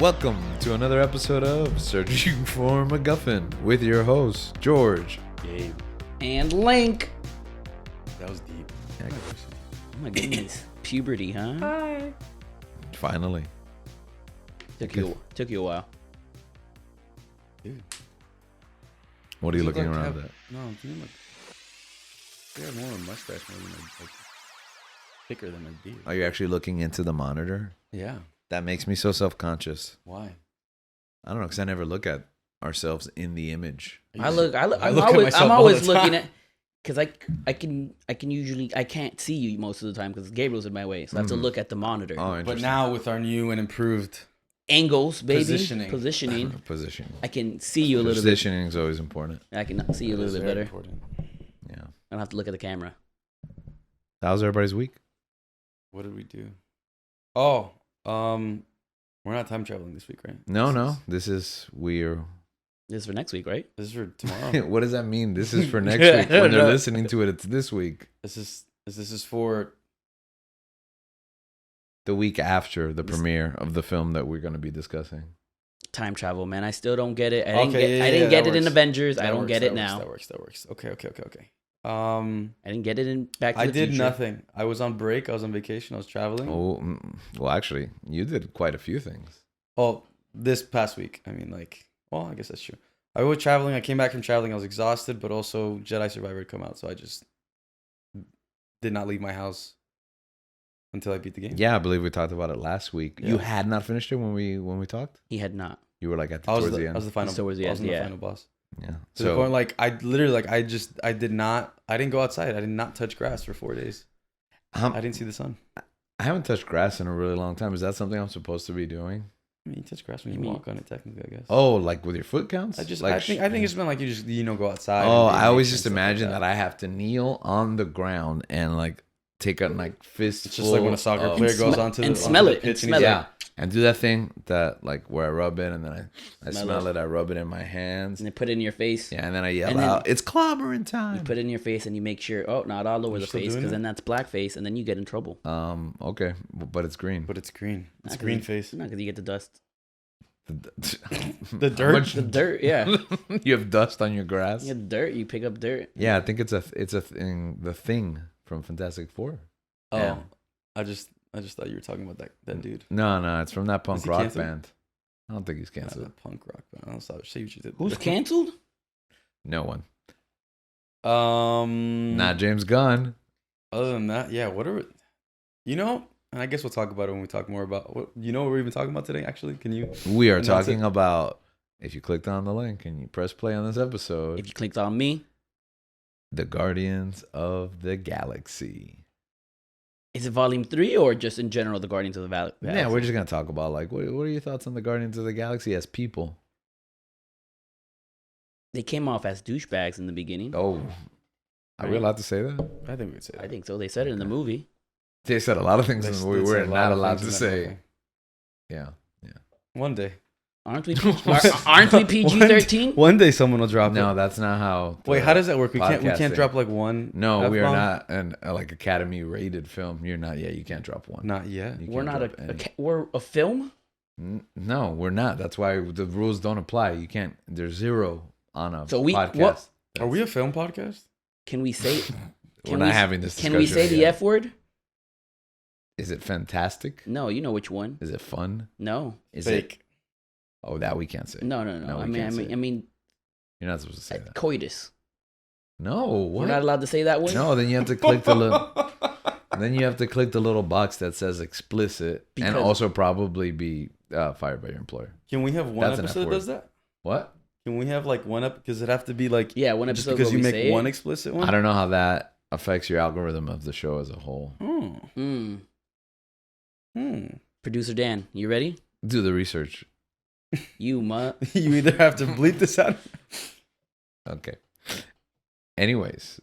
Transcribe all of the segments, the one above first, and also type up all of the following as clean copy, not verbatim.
Welcome to another episode of Searching for McGuffin with your hosts, George, Gabe, and Link. that was deep. Yeah, Oh my goodness. Puberty, huh? Hi. finally. Took you a while. Dude. What are you You looking like around have- at? No, I'm thinking like they have more of a mustache, more than like thicker than a beard. Are you actually looking into the monitor? Yeah. That makes me so self-conscious. Why? I don't know, because I never look at ourselves in the image. I'm look at always myself all the looking time. at, because I can usually, I can't see you most of the time because Gabriel's in my way, so I have to look at the monitor. Oh, But interesting. now with our new and improved Angles, baby. Positioning. Position. I can see you a little bit. Positioning is always important. I can see you a little bit better. Important. Yeah. I don't have to look at the camera. How's everybody's week? What did we do? Oh, we're not time traveling this week, right? No. This is we're. This is for next week, right? This is for tomorrow. What does that mean? This is for next week. When they're listening to it, it's this week. This is for The week after the premiere of the film that we're going to be discussing. Time travel, man. I still don't get it. I didn't Okay, get it that in works. Avengers. I that don't works, get that it works, now. That works. Okay. I didn't get it in Back to I the did Future. nothing. I was on break. I was on vacation. I was traveling. Well, actually, you did quite a few things. Oh, this past week. I mean, well, I guess that's true. I was traveling. I came back from traveling. I was exhausted, but also Jedi Survivor had come out, so I just did not leave my house until I beat the game. Yeah, I believe we talked about it last week. Yeah. You had not finished it when we talked. He had not. You were like at the, I was towards the I end. was the final. He's towards the I was end, in the yeah. final boss. Yeah. To the point, I literally, I didn't go outside. I did not touch grass for 4 days. I didn't see the sun. I haven't touched grass in a really long time. Is that something I'm supposed to be doing? I mean, you touch grass when you walk on it, technically, I guess. Oh, like with your foot counts? I Like, think it's been like you just go outside. Oh, and I always and just stuff like imagine that I have to kneel on the ground and like take a like fist. It's just like when a soccer of- player goes sm- onto and the smell onto it, the pitch and and he's smell like, it. yeah, and do that thing that like where I rub it and then I Smell smell it. I rub it in my hands. And they put it in your face. Yeah, and then I yell And then- out, "It's clobbering time!" You put it in your face and you make sure, not all over You're the still face, doing because it? then that's blackface, and then you get in trouble. Okay, but it's green. but it's green. It's Not 'cause green you- face. Not because you get the dust. The dirt? The dirt, yeah. You have dust on your grass. You get dirt, you pick up dirt. Yeah, I think it's a thing. The Thing from Fantastic Four. Oh, Yeah. I just thought you were talking about that dude. No, it's from that punk Is he rock canceled? band. I don't think he's That's canceled. a punk rock band. I don't say what you did. Who's canceled? No one. Um, Not James Gunn. Other than that, yeah. What are we, and I guess we'll talk about it when we talk more about what we're even talking about today. Actually, can you? We are announce talking it? about. If you clicked on the link and you press play on this episode, If you clicked on me, the Guardians of the Galaxy. is it volume 3 or just in general the Guardians of the Galaxy? Yeah, we're just gonna talk about like what are your thoughts on the Guardians of the Galaxy as people? They came off as douchebags in the beginning. Oh, are we allowed to say that? I think we could say that. I think so. They said it in the movie. They said a lot of things in the movie They we're said a lot not of allowed things to in that say. movie. Yeah. One day. Aren't we PG-13? One day someone will drop No, it. that's not how. Wait, how does that work? We podcasting. can't drop like one. No, we are F-bomb? not an like Academy rated film. You're not. Yeah, you can't drop one. Not yet. You We're can't not drop any. we're a film? No, we're not. That's why the rules don't apply. You can't. There's 0 on a So we- podcast. what- Are we a film podcast? Can we say We're not having this Can discussion. we say the yet. F word? Is it fantastic? No, you know which one. Is it fun? No. Is Fake. it? Oh, that we can't say. No. No, we I can't say it. mean You're not supposed to say that. coitus. No, what? We're not allowed to say that one? No, then you have to click the little. Then you have to click the little box that says explicit, and Because- also probably be fired by your employer. Can we have one That's an episode that F-word. does that? What? Can we have like one up? Does it have to be like Yeah, one just episode because where you we make say one it? explicit one? I don't know how that affects your algorithm of the show as a whole. Hmm. Producer Dan, you ready? Do the research. You You either have to bleep this out. Okay. Anyways,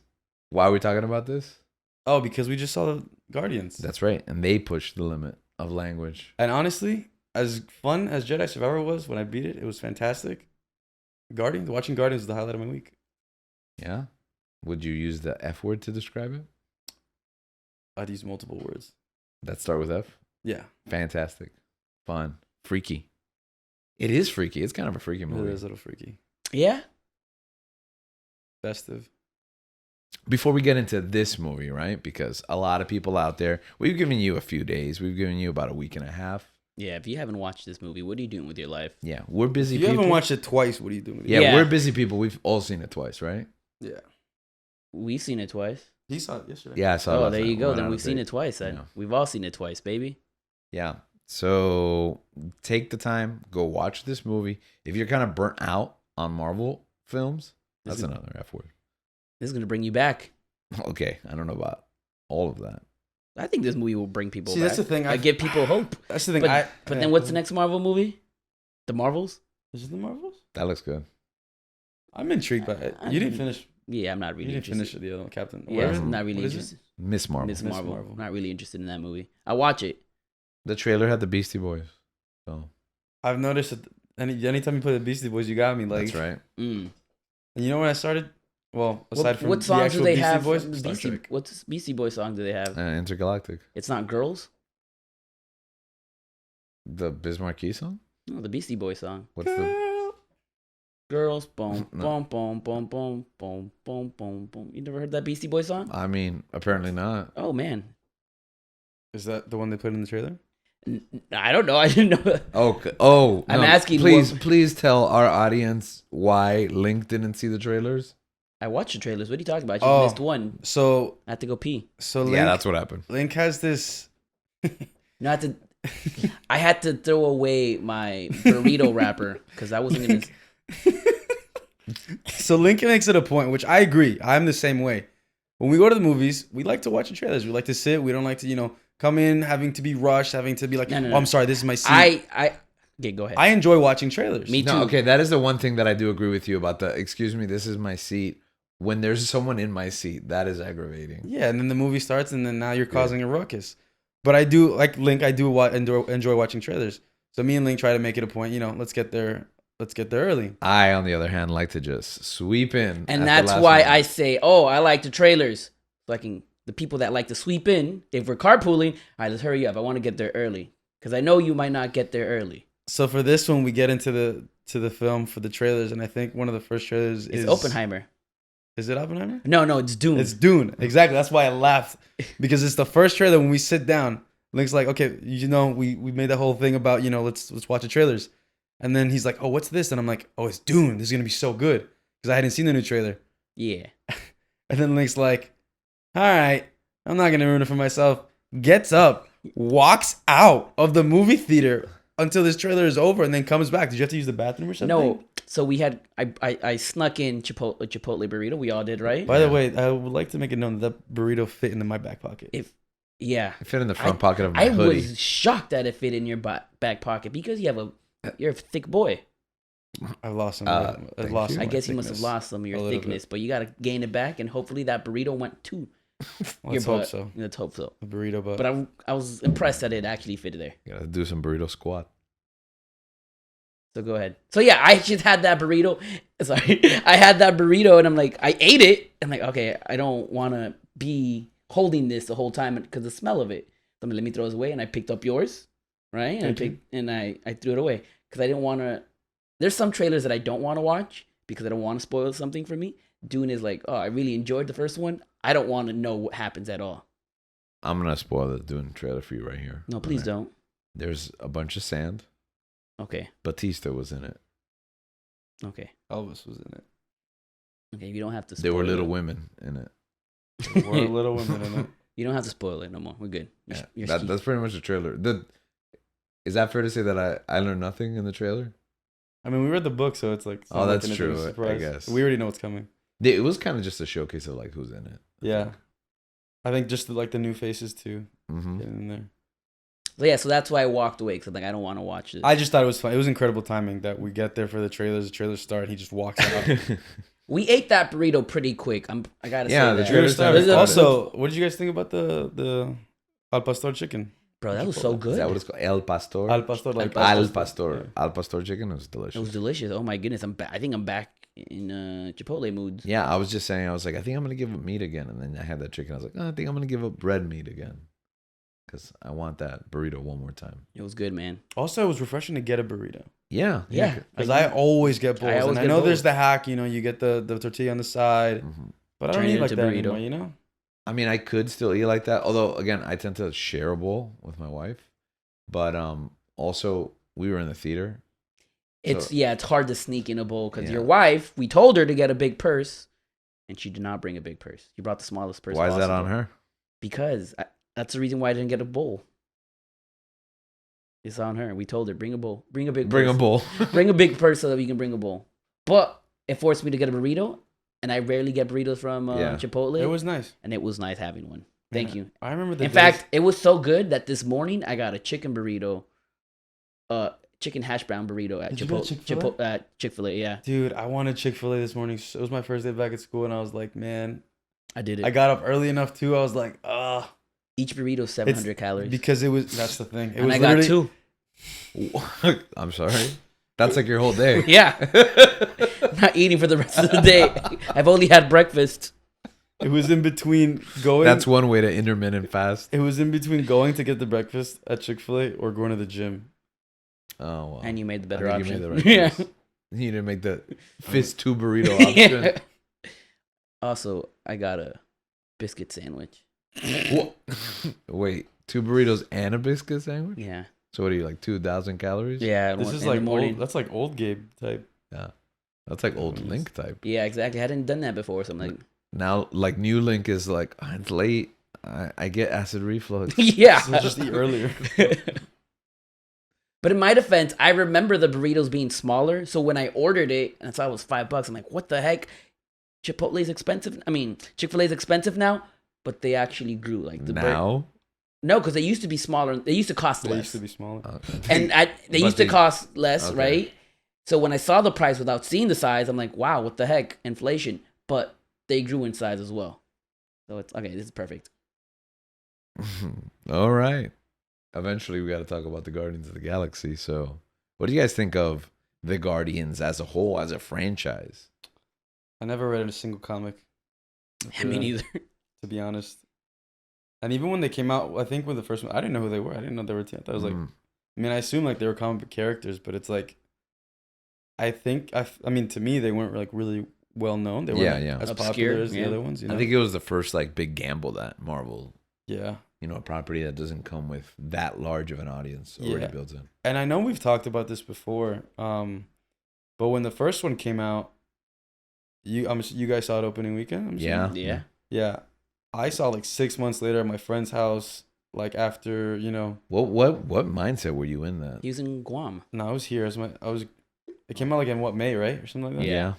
why are we talking about this? Oh, because we just saw the Guardians. That's right, and they pushed the limit of language. And honestly, as fun as Jedi Survivor was when I beat it, it was fantastic. Watching Guardians was the highlight of my week. Yeah. Would you use the F word to describe it? I'd use multiple words. That start with F. Yeah. Fantastic, fun, freaky. It is freaky. It's kind of a freaky It movie. is a little freaky. Yeah. Festive. Before we get into this movie, right? Because a lot of people out there, we've given you a few days. We've given you about a week and a half. Yeah. If you haven't watched this movie, what are you doing with your life? Yeah, we're busy If you people. haven't watched it twice, what are you doing? Yeah, Yeah. we're busy people. We've all seen it twice, right? Yeah. We've seen it twice. He saw it yesterday. Yeah, I saw it. Oh, last there night. you We go. went Then on a we've seen date. it twice. Then Yeah. we've all seen it twice, baby. Yeah. So take the time, go watch this movie. If you're kind of burnt out on Marvel films, that's another F word. This is gonna bring you back. Okay, I don't know about all of that. I think this movie will bring people See, back. that's the thing. Like, give people hope. That's the thing. But then what's the next Marvel movie? The Marvels? Is it the Marvels? That looks good. I'm intrigued by it. You didn't finish. Yeah, I'm not You really didn't interested. finish the other one, Captain. Yeah, Whatever. I'm not really What is it? interested. Miss Marvel. Miss Miss Marvel. Marvel. Not really interested in that movie. I watch it. The trailer had the Beastie Boys. So I've noticed that anytime you play the Beastie Boys, you got me. Like, that's right. Mm. And you know when I started? Well, aside from what the songs actual do they Beastie have? Boys, from the Star Beastie, Trek. what Beastie Boy song do they have? Intergalactic. It's not Girls? The Bismarcky song? No, the Beastie Boy song. What's the Girls, boom, No. boom, boom, boom, boom, boom, boom, boom, boom. You never heard that Beastie Boy song? I mean, apparently not. Oh man, Is that the one they put in the trailer? I don't know. I didn't know. Okay. Oh, I'm no. asking Please tell our audience why Link didn't see the trailers. I watched the trailers. What are you talking about? I just missed one. So I have to go pee. Link, Yeah, that's what happened. Link has this. No, I had to throw away my burrito wrapper because I wasn't gonna. So Link makes it a point, which I agree. I'm the same way. When we go to the movies, we like to watch the trailers. We like to sit. We don't like to, come in having to be rushed, having to be like, No. oh, I'm sorry, this is my seat. Okay, go ahead. I enjoy watching trailers. Me too. No, okay, that is the one thing that I do agree with you about. Excuse me, this is my seat. When there's someone in my seat, that is aggravating. Yeah, and then the movie starts, and then now you're causing a ruckus. But I do, like Link, I do enjoy watching trailers. So me and Link try to make it a point, let's get there early. I, on the other hand, like to just sweep in. And that's why I say, I like the trailers. The people that like to sweep in, if we're carpooling, all right, let's hurry up. I want to get there early because I know you might not get there early. So for this one, we get into the film for the trailers, and I think one of the first trailers is Oppenheimer. Is it Oppenheimer? No, it's Dune. It's Dune. Exactly. That's why I laughed because it's the first trailer. When we sit down, Link's like, okay, we made that whole thing about let's watch the trailers, and then he's like, oh, what's this? And I'm like, oh, it's Dune. This is gonna be so good because I hadn't seen the new trailer. Yeah. And then Link's like, all right, I'm not gonna ruin it for myself. Gets up, walks out of the movie theater until this trailer is over, and then comes back. Did you have to use the bathroom or something? No. So we had I snuck in Chipotle burrito. We all did, right? By the way, I would like to make it known that burrito fit into my back pocket. Yeah. It fit in the front pocket of my I hoodie. was shocked that it fit in your back pocket because you're a thick boy. I've lost some. Thank I've lost. you. some I of my guess you must have thickness. lost some of A your little thickness, but you gotta gain it back, and hopefully that burrito went too. Let's your hope butt. so. Let's hope so. A burrito, But I was impressed that it actually fit there. Gotta do some burrito squat. So go ahead. So yeah, I just had that burrito. Sorry, I had that burrito, and I'm like, I ate it. I'm like, okay, I don't want to be holding this the whole time because the smell of it. So I'm like, let me throw this away, and I picked up yours, right? And I threw it away because I didn't want to. There's some trailers that I don't want to watch because I don't want to spoil something for me. Dune is like, I really enjoyed the first one. I don't want to know what happens at all. I'm gonna spoil the Dune trailer for you right here. No, please Okay. don't. There's a bunch of sand. Okay. Batista was in it. Okay. Elvis was in it. Okay. You don't have to. There were spoil little it. women in it. There were little women in it. You don't have to spoil it no more. We're good. That's pretty much the trailer. Is that fair to say that I learned nothing in the trailer? I mean, we read the book, so it's like. It's Oh, not that's like anything true, I surprise. guess. We already know what's coming. It was kind of just a showcase of like who's in it. Yeah, I think just the new faces too. Mm-hmm. Getting in there. So yeah, so that's why I walked away because I'm like, I don't want to watch this. I just thought it was fun. It was incredible timing that we get there for the trailers. The trailers start. And he just walks out. We ate that burrito pretty quick. I gotta Yeah, say the that. trailer started. Also, what did you guys think about the al pastor chicken? Bro, that was so good. Is that what it's called? El Pastor? Al pastor, like Al Pastor. Yeah. Al Pastor chicken was delicious. It was delicious. Oh my goodness, I think I'm back in Chipotle moods. Yeah, I was just saying, I was like, I think I'm going to give up meat again. And then I had that chicken. I was like, I think I'm going to give up red meat again. because I want that burrito one more time. It was good, man. Also, it was refreshing to get a burrito. Yeah. Yeah. Because I always get bowls. always And I get know there's bowls. the hack, you get the tortilla on the side. Mhm. But I don't Turn it eat like into that burrito. anymore, I mean, I could still eat like that. Although, again, I tend to share a bowl with my wife. But also, we were in the theater. It's it's hard to sneak in a bowl because Yeah. your wife, we told her to get a big purse, and she did not bring a big purse. You brought the smallest purse. Why is that on possible. her? Because that's the reason why I didn't get a bowl. It's on her. We told her bring a bowl, bring a big, Bring a purse. bowl. Bring a big purse so that we can bring a bowl. But it forced me to get a burrito, and I rarely get burritos from Chipotle. It was nice. and it was nice having one. Thank you. I remember the In fact, it was so good that this morning I got a chicken burrito, chicken hash brown burrito at Did you get Chick-fil-A? Chick-fil-A. Yeah, Dude, I wanted Chick-fil-A this morning. It was my first day back at school, and I was like, man, I did it. I got up early enough too. I was like, Each burrito is 700 calories. because that's the thing. It and was I got literally- 2. I'm sorry. That's like your whole day. Yeah. Not eating for the rest of the day. I've only had breakfast. It was in between going. That's one way to intermittent fast. It was in between going to get the breakfast at Chick-fil-A or going to the gym. Oh, wow. And you made the better I option. think you made the right choice. You didn't make the fist 2 burrito Yeah. option. Also, I got a biscuit sandwich. Wha- Wait, 2 burritos and a biscuit sandwich? Yeah. So what are you, like 2,000 calories? Yeah. This is in like the morning. that's like old Gabe type. Yeah. That's like old Link type. Yeah, exactly. I hadn't done that before, so I'm like, Now, like new Link is like, "Oh, it's late. I get acid reflux. yeah. So just eat earlier. But in my defense, I remember the burritos being smaller. So when I ordered it and I saw it was $5, I'm like, what the heck? Chipotle's expensive. I mean, Chick-fil-A's expensive now, but they actually grew. Like the Now? no, because they used to be smaller. They used to cost They less. used to be smaller. And they But used to they- cost less, okay. right? So when I saw the price without seeing the size, I'm like, wow, what the heck? Inflation. But they grew in size as well. So it's okay, this is perfect. All right. Eventually, we got to talk about the Guardians of the Galaxy. So, what do you guys think of the Guardians as a whole, as a franchise? I never read a single comic. I mean, neither. To be honest. And even when they came out, I think with the first one, I didn't know who they were. I didn't know they were. I thought it was like, Mm. I mean, I assume like they were comic book characters, but it's like, I think I mean, to me, they weren't like really well known. They weren't Yeah. as Obscure, popular as yeah. the other ones. You know? I think it was the first like big gamble that Marvel, Yeah. a property that doesn't come with that large of an audience already Yeah. built in. And I know we've talked about this before, but when the first one came out, you guys saw it opening weekend. I'm assuming? Yeah. Yeah. Yeah. I saw like 6 months later at my friend's house. Like after What mindset were you in that? He was in Guam. no, I was here. It came out like in May, right, or something like that. Yeah.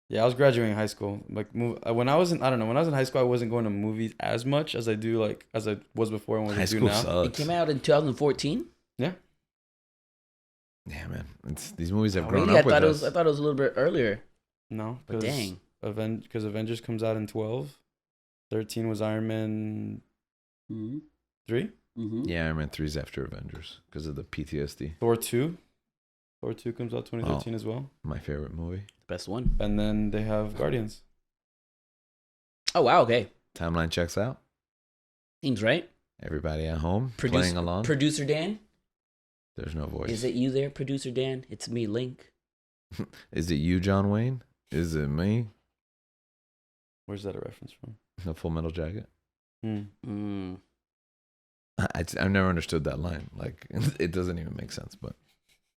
Yeah, I was graduating high school. Like, when I was in high school, I wasn't going to movies as much as I was before and what High I do school now. sucks. It came out in 2014. Yeah, man. These movies have grown Really, up with us. I thought it was a little bit earlier. No, But dang. because Avengers comes out in 12. 13 was Iron Man 3. Mm-hmm. Yeah, Iron Man 3 is after Avengers because of the PTSD. Thor 2. Thor 2 comes out 2013 as well. My favorite movie. Best one. And then they have Guardians. Oh wow. Okay. Timeline checks out. Seems right. Everybody at home playing along. Producer Dan. There's no voice. Is it you there, Producer Dan? It's me, Link. Is it you, John Wayne? Is it me? Where's that a reference from? The Full Metal Jacket. Mm. I've never understood that line. Like, it doesn't even make sense. But,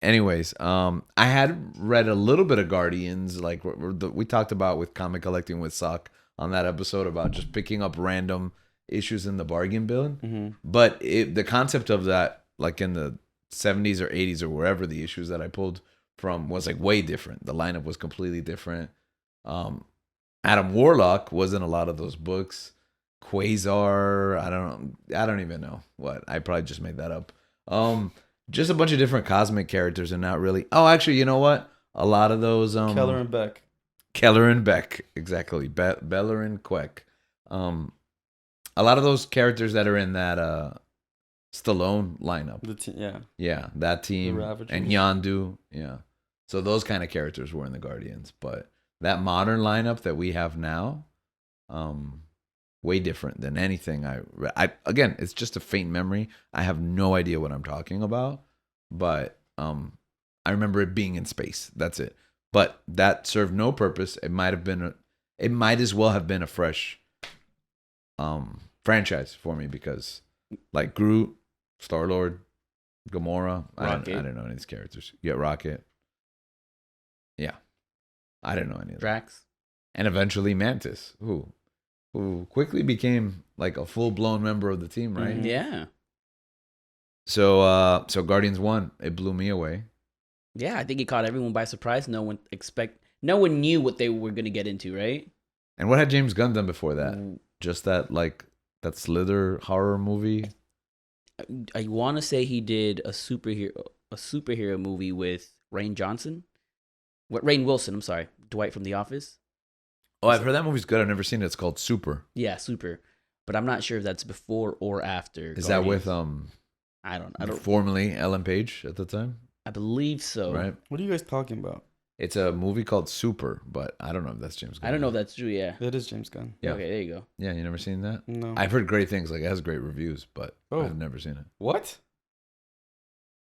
anyways, I had read a little bit of Guardians, like we talked about with comic collecting with Sock on that episode about just picking up random issues in the bargain bin. Mm-hmm. But the concept of that, like in the 70s or 80s or wherever the issues that I pulled from was like way different. The lineup was completely different. Adam Warlock was in a lot of those books. Quasar, I don't even know what. I probably just made that up. Just a bunch of different cosmic characters and not really. Oh, actually, you know what? A lot of those Keller and Beck. Keller and Beck, exactly. Beller and Queck. A lot of those characters that are in that Stallone lineup. Yeah, that team. And Yondu. Yeah. So those kind of characters were in the Guardians, but that modern lineup that we have now, way different than anything I again, it's just a faint memory. I have no idea what I'm talking about, but I remember it being in space. That's it. But that served no purpose. It might as well have been a fresh franchise for me, because like Groot, Star-Lord, Gamora, I didn't know any of these characters. Yeah, Rocket. Yeah. I didn't know any of them. Drax. And eventually Mantis, who quickly became like a full-blown member of the team, right? Mhm. Yeah. So Guardians 1, it blew me away. Yeah, I think it caught everyone by surprise. No one knew what they were going to get into, right? And what had James Gunn done before that? Mm. Just that Slither horror movie. I want to say he did a superhero movie with Rainn Wilson, I'm sorry. Dwight from The Office. Oh, I've heard that movie's good. I've never seen it. It's called Super. Yeah, Super. But I'm not sure if that's before or after. Is Guardians. that with I don't formerly Ellen Page at the time? I believe so. Right. What are you guys talking about? It's a movie called Super, but I don't know if that's James Gunn. I don't know if that's true, yeah. It is James Gunn. Yeah. Okay, there you go. Yeah, you never seen that? No. I've heard great things. Like, it has great reviews, but Oh. I've never seen it. What?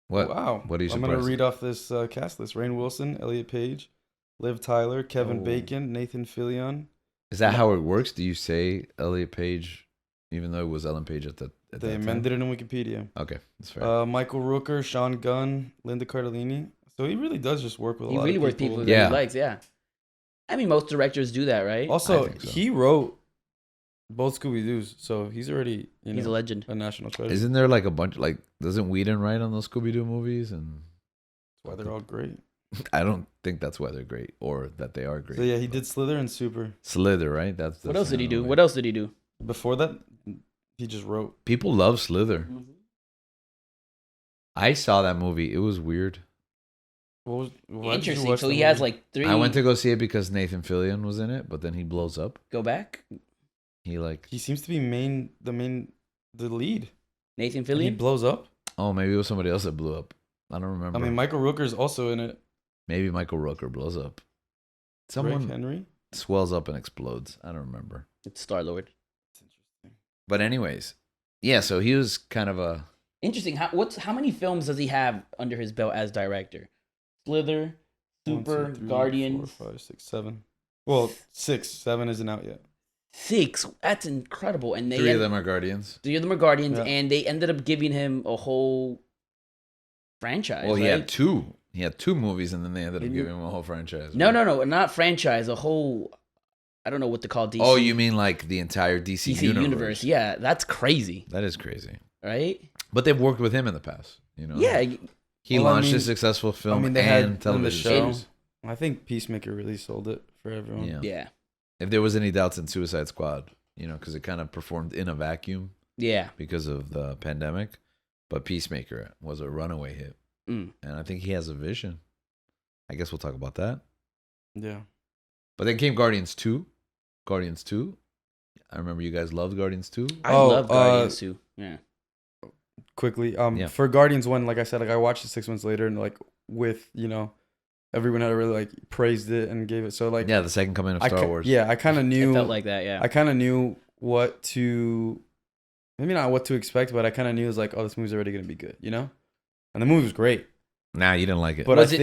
What? Wow. What are you I'm surprised? gonna read off this cast list: Rainn Wilson, Elliot Page, Liv Tyler, Kevin Oh. Bacon, Nathan Fillion. Is that how it works? Do you say Elliot Page, even though it was Ellen Page at They that time? amended it on Wikipedia. Okay, that's fair. Michael Rooker, Sean Gunn, Linda Cardellini. So he really does just work with a He lot really of works people. people that Yeah. he likes, yeah. I mean, most directors do that, right? Also, I think so. he wrote both Scooby Doo's, so he's already He's a legend. a national treasure. Isn't there like a bunch, like, doesn't Whedon write on those Scooby-Doo movies? And That's why they're all great. I don't think that's why they're great, or that they are great. So yeah, he did Slither and Super. Slither, right? That's What else did he do? movie. What else did he do? Before that, he just wrote. People love Slither. I saw that movie. It was weird. Why did you Interesting. watch So that he has movie? like 3. I went to go see it because Nathan Fillion was in it, but then he blows up. Go back. He like, He seems to be the lead. Nathan And he Fillion. blows up. oh, maybe it was somebody else that blew up. I don't remember. I mean, Michael Rooker's also in it. Maybe Michael Rooker blows up. Rick Someone Henry. swells up and explodes. I don't remember. It's Star-Lord. That's interesting. But anyways, yeah. So he was kind of a Interesting. How many films does he have under his belt as director? Slither, 1, Super, 2, 3, Guardians. 4, 5, 6, 7. Well, 6, 7 isn't out yet. 6. That's incredible. And 3 of them are Guardians. 3 of them are Guardians, Yeah. and they ended up giving him a whole franchise. Well, he right? had 2. He had 2 movies, and then they ended up Didn't- giving him a whole franchise. No, right? not franchise. A whole. I don't know what to call DC. Oh, you mean like the entire DC, DC universe? Yeah, that's crazy, That is crazy. right? But they've worked with him in the past. You know. Yeah, He Well, I launched mean- a successful film they had and in the television show. series. I think Peacemaker really sold it for everyone. Yeah. yeah, If there was any doubts in Suicide Squad, you know, because it kind of performed in a vacuum yeah. because of the pandemic, but Peacemaker was a runaway hit, Mm. and I think he has a vision. I guess we'll talk about that. Yeah. But then came Guardians 2. Guardians 2. I remember you guys loved Guardians 2. I Oh, love Guardians too. Yeah, Quickly, Yeah. for Guardians 1, like I said, like I watched it 6 months later, and like with everyone had really like praised it and gave it. So like Yeah, the second coming of Star Wars. Yeah, I kind of knew. it felt like that. Yeah, I kind of knew what to, maybe not what to expect, but I kind of knew it was like, oh, this movie's already gonna be good, And the movie was great, Nah, you didn't like it. but Was I it-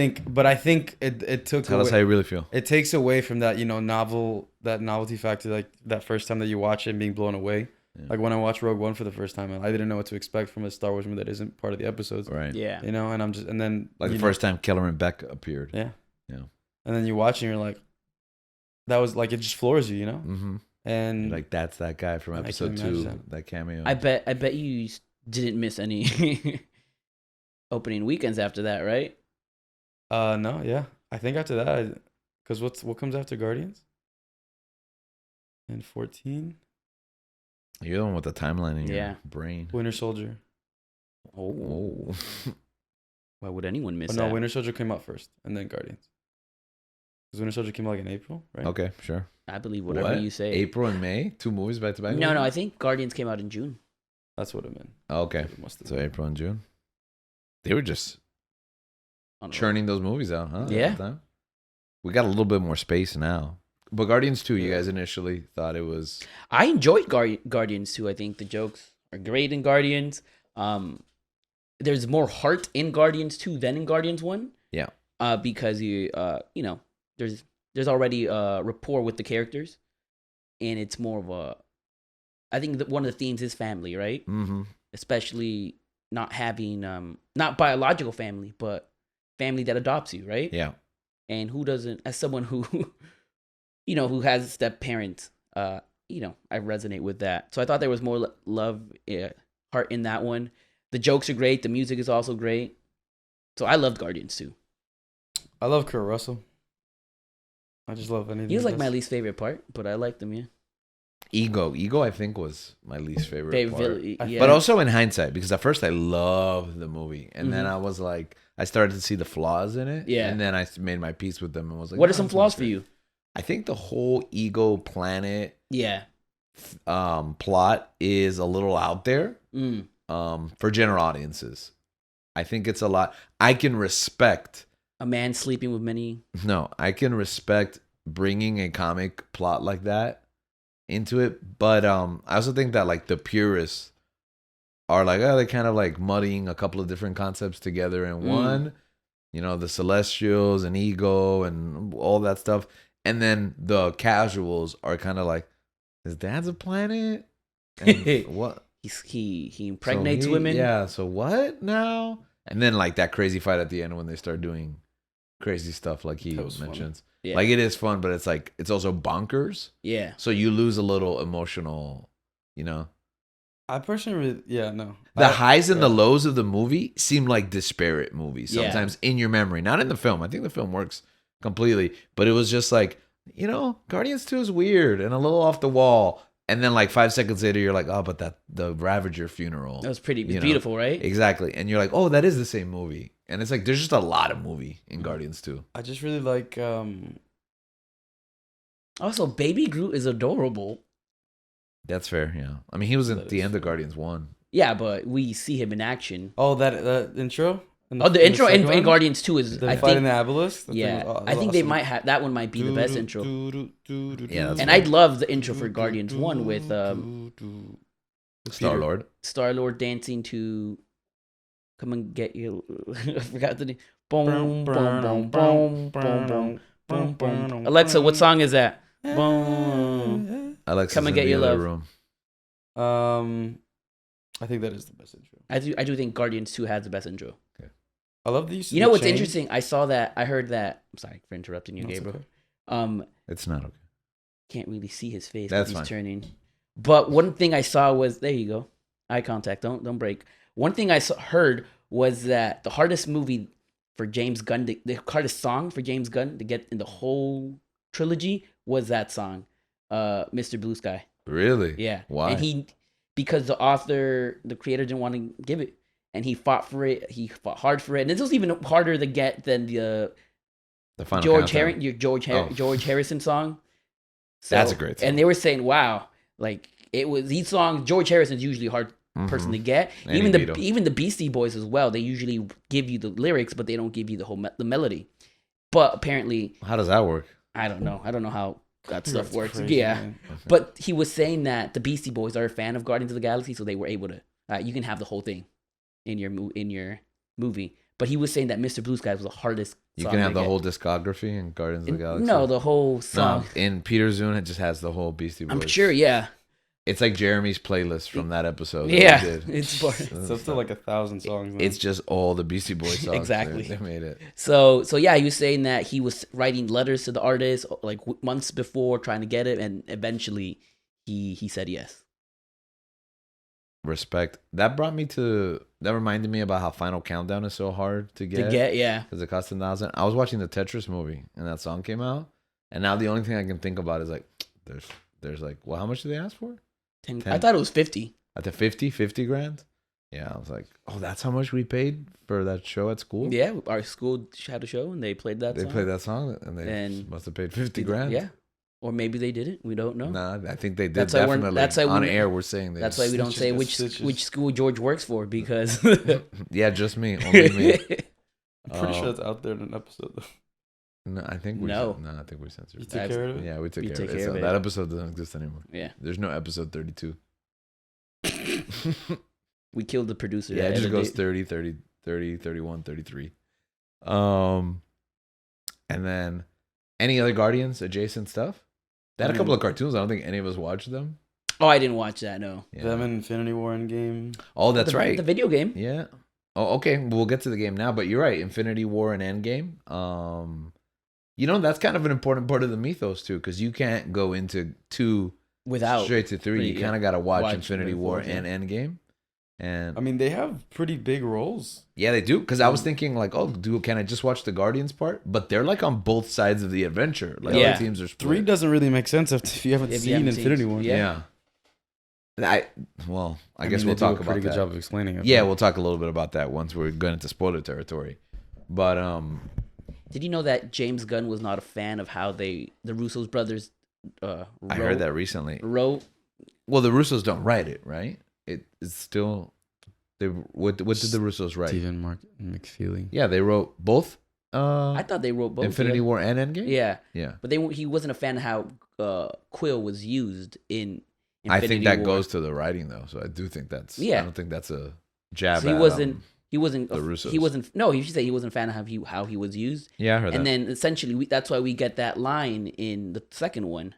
think it took Tell us how away, you really feel. it takes away from that novelty factor, like that first time that you watch it and being blown away. Yeah. Like when I watched Rogue One for the first time, and I didn't know what to expect from a Star Wars movie that isn't part of the episodes. Right. yeah. And I'm just, and then Like the first time Kellerman Beck appeared. yeah, Yeah. and then you watch and you're like, that was like, it just floors you, Mm-hmm. and Like that's that guy from I can episode imagine 2. That cameo. I bet you didn't miss any opening weekends after that, right? no, yeah, I think after that, because what comes after Guardians? And 14, You're the one with the timeline in your Yeah. brain. Winter Soldier. Oh. Why would anyone miss Oh, no, that? Winter Soldier came out first, and then Guardians. Because Winter Soldier came out like in April, right? Okay, sure. I believe whatever What? you say. April and May? 2 movies back to back? No, I think Guardians came out in June. That's what it meant. Okay. It must have So been. April and June. They were just I don't know. churning those movies out, huh? at Yeah. the time? We got a little bit more space now. But Guardians 2, you guys initially thought it was... I enjoyed Guardians 2. I think the jokes are great in Guardians. There's more heart in Guardians 2 than in Guardians 1. Yeah. Because there's already a rapport with the characters, and it's more of a... I think that one of the themes is family, right? Mm-hmm. Especially not having not biological family, but family that adopts you, right? Yeah. And who doesn't? As someone who, who has step parents, I resonate with that. So I thought there was more love, heart in that one. The jokes are great. The music is also great. So I loved Guardians 2. I love Kurt Russell. I just love anything. He was like my least favorite part, but I liked him, yeah. Ego, I think, was my least favorite part. Yeah. But also in hindsight, because at first I loved the movie, and then I was like, I started to see the flaws in it, yeah. And then I made my peace with them and was like, what are some flaws for you? I think the whole Ego planet, yeah, plot is a little out there, for general audiences. I think it's a lot. I can respect a man sleeping with many. No, I can respect bringing a comic plot like that into it, but I also think that like the purists are like, they're kind of like muddying a couple of different concepts together in one, the Celestials and Ego and all that stuff, and then the casuals are kind of like, his dad's a planet, and what he impregnates women, yeah, so what now? And then like that crazy fight at the end when they start doing crazy stuff like he mentions. Yeah. Like it is fun, but it's like it's also bonkers. Yeah. So you lose a little emotional, I personally, the highs and the lows of the movie seem like disparate movies sometimes in your memory, not in the film. I think the film works completely, but it was just like, Guardians 2 is weird and a little off the wall. And then like 5 seconds later, you're like, oh, but the Ravager funeral. That was pretty beautiful, right? Exactly. And you're like, oh, that is the same movie. And it's like, there's just a lot of movie in Guardians 2. I just really like... Also, Baby Groot is adorable. That's fair, yeah. I mean, he was at the end of Guardians 1. Yeah, but we see him in action. Oh, that intro? The intro in Guardians 2 is... I think, in the obelisk? I think they might have... That one might be the best intro. Yeah, and I'd love the intro for Guardians 1 with... Star-Lord. Star-Lord dancing to... Come and get you. I forgot the name. Boom, boom, boom, boom, boom, boom, boom. Alexa, what song is that? Boom. Alexa's Come and get your love. Room. I think that is the best intro. I do think Guardians 2 has the best intro. Okay. I love these. You know what's interesting? I heard that. I'm sorry for interrupting you, Gabriel. Okay. It's not okay. Can't really see his face. That's he's fine. Turning. But one thing I saw was, there you go, eye contact. Don't break. One thing I heard was that the hardest movie for James Gunn, the hardest song for James Gunn to get in the whole trilogy was that song, Mr. Blue Sky. Really? Yeah. Why? And because the creator didn't want to give it, and he fought for it. He fought hard for it, and this was even harder to get than the final George countdown. George Harrison song. So, that's a great song. And they were saying, "Wow, like it was these songs." George Harrison's usually a hard person to get. Even the Beastie Boys as well. They usually give you the lyrics, but they don't give you the whole the melody. But apparently, how does that work? I don't know. I don't know how that stuff works. Crazy, yeah, man. Okay. But he was saying that the Beastie Boys are a fan of Guardians of the Galaxy, so they were able to. You can have the whole thing in your movie. But he was saying that Mr. Blue Sky was the hardest. You can have the whole discography in Guardians of the Galaxy. No, the whole song. No, in Peter Zune, it just has the whole Beastie Boys. I'm sure, yeah. It's like Jeremy's playlist from that episode. Yeah, it's up to like 1,000 songs. Man. It's just all the Beastie Boys songs. Exactly. They made it. So yeah, he was saying that he was writing letters to the artist like months before, trying to get it, and eventually he said yes. Respect. That reminded me about how Final Countdown is so hard to get. Yeah. Because it cost $1,000. I was watching the Tetris movie and that song came out, and now the only thing I can think about is like, there's like, well, how much did they ask for? 10. I thought it was 50. At the 50 grand? Yeah, I was like, oh, that's how much we paid for that show at school? Yeah, our school had a show and they played that song. They played that song and they must have paid 50 grand. Yeah. Or maybe they didn't. We don't know. Nah, I think they did. That's why on air, we're saying that's why we don't say which school George works for, because yeah, just me. Only me. I'm pretty sure that's out there in an episode though. No, I think we No. I think we censored You it. took care of it? Yeah, we took You care took of it. care So of it. that episode doesn't exist anymore. Yeah. There's no episode 32. We killed the producer. Yeah, that it just edited goes 30, 30, 30, 31, 33. And then any other Guardians adjacent stuff? They had a couple of cartoons. I don't think any of us watched them. Oh, I didn't watch that. No. Yeah. Them and Infinity War Endgame. Oh, that's right. The video game. Yeah. Oh, okay. We'll get to the game now, but you're right. Infinity War and Endgame. That's kind of an important part of the mythos too, because you can't go into 2 Without straight to 3. You kind of got to watch Infinity War Infinity and Endgame. And I mean, they have pretty big roles. yeah, they do. Because I was thinking like, oh, can I just watch the Guardians part? But they're like on both sides of the adventure. Like Yeah. the teams are split. 3 doesn't really make sense if you haven't seen Infinity War. Yeah. I guess we'll talk about Pretty good that. job of explaining it. Yeah, we'll talk a little bit about that once we're going into spoiler territory. But Did you know that James Gunn was not a fan of how the Russo's brothers I heard that recently. wrote? Well, the Russos don't write it, right? It's still what did the Russos write? Stephen McFeely. Yeah, they wrote both. I thought they wrote both. Infinity War and Endgame. Yeah, Yeah. but he wasn't a fan of how Quill was used in. I think that War. goes to the writing though, so I do think that's. Yeah. I don't think that's a jab. So he at, wasn't. He wasn't. the Russos. He wasn't. No, you should say he wasn't a fan of how he was used. Yeah, I heard And that. then essentially, that's why we get that line in the second one,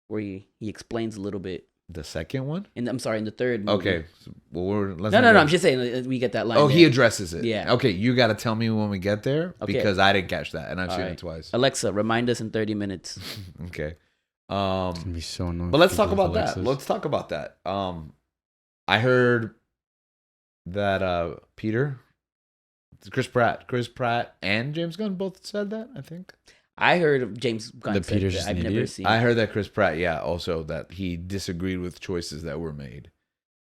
where he explains a little bit. The second one. In the third movie. Okay. So, well, let's No. not go- I'm just saying we get that line. Oh, there. he addresses it. Yeah. Okay, you got to tell me when we get there Okay. because I didn't catch that, and I've All seen right. it twice. Alexa, remind us in 30 minutes. Okay. It's gonna be so annoying. But let's people talk with about that. Alexas. Let's talk about that. I heard that Chris Pratt and James Gunn both said that, I think. I heard of James Gunn. The said Peter's that. just I've an never idiot? seen. I heard that Chris Pratt, also that he disagreed with choices that were made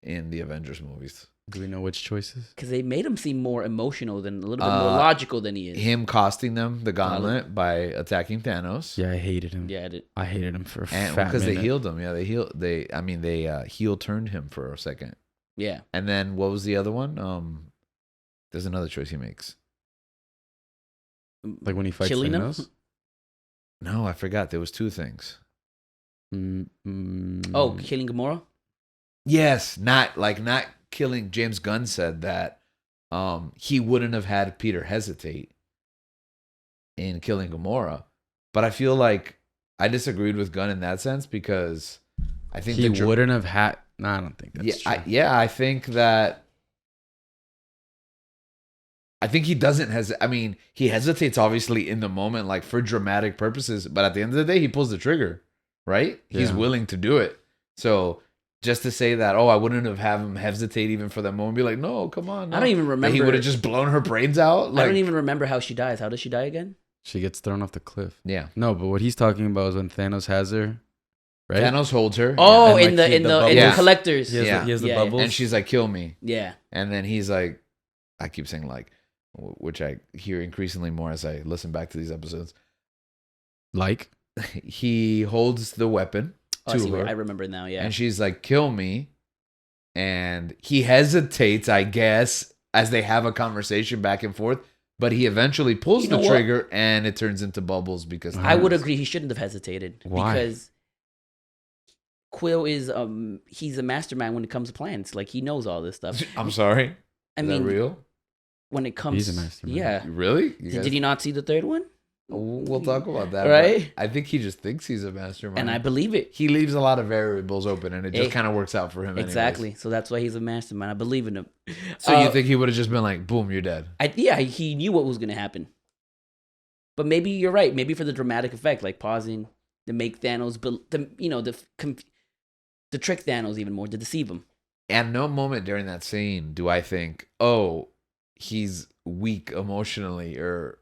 in the Avengers movies. Do we know which choices? Because they made him seem more emotional than a little bit more logical than he is. Him costing them the gauntlet by attacking Thanos. Yeah, I hated him. Yeah, I hated him for a And fat because they minute. healed him. Yeah, they heel turned him for a second. yeah. And then what was the other one? There's another choice he makes. Like when he fights Killing him? Thanos. No, I forgot. There was 2 things. Oh, killing Gamora. Yes, not killing. James Gunn said that he wouldn't have had Peter hesitate in killing Gamora, but I feel like I disagreed with Gunn in that sense because I think he wouldn't have had. No, I don't think that's true. I think that. I think he doesn't hesitate. I mean, he hesitates obviously in the moment, like for dramatic purposes, but at the end of the day, he pulls the trigger, right? He's Yeah. willing to do it. So just to say that, I wouldn't have had him hesitate even for that moment, be like, no, come on. No. I don't even That remember. he would have just blown her brains out. Like, I don't even remember how she dies. How does she die again? She gets thrown off the cliff. Yeah. No, but what he's talking about is when Thanos has her, right? Thanos holds her. Oh, And, in like, the bubbles. collectors. He has, Yeah. he has the Yeah. bubbles. And she's like, kill me. Yeah. And then he's like, I keep saying like, which I hear increasingly more as I listen back to these episodes. like, He holds the weapon Oh, I to see. her. I remember now. Yeah. And she's like, kill me. And he hesitates, I guess, as they have a conversation back and forth. But he eventually pulls You know the what? trigger and it turns into bubbles because I would Thanos- agree he shouldn't have hesitated. Why? Because Quill is he's a mastermind when it comes to plans. Like he knows all this stuff. I'm sorry. I Is mean, that real? when it comes, He's a mastermind. Yeah. Really? You Did guys- you not see the third one? We'll talk about that. Right? but I think he just thinks he's a mastermind. And I believe it. He leaves a lot of variables open and it just Hey. kind of works out for him. anyways. Exactly. So that's why he's a mastermind. I believe in him. So you think he would have just been like, boom, you're dead. He knew what was going to happen. But maybe you're right. Maybe for the dramatic effect, like pausing to make Thanos, to trick Thanos even more, to deceive him. At no moment during that scene do I think, oh, he's weak emotionally or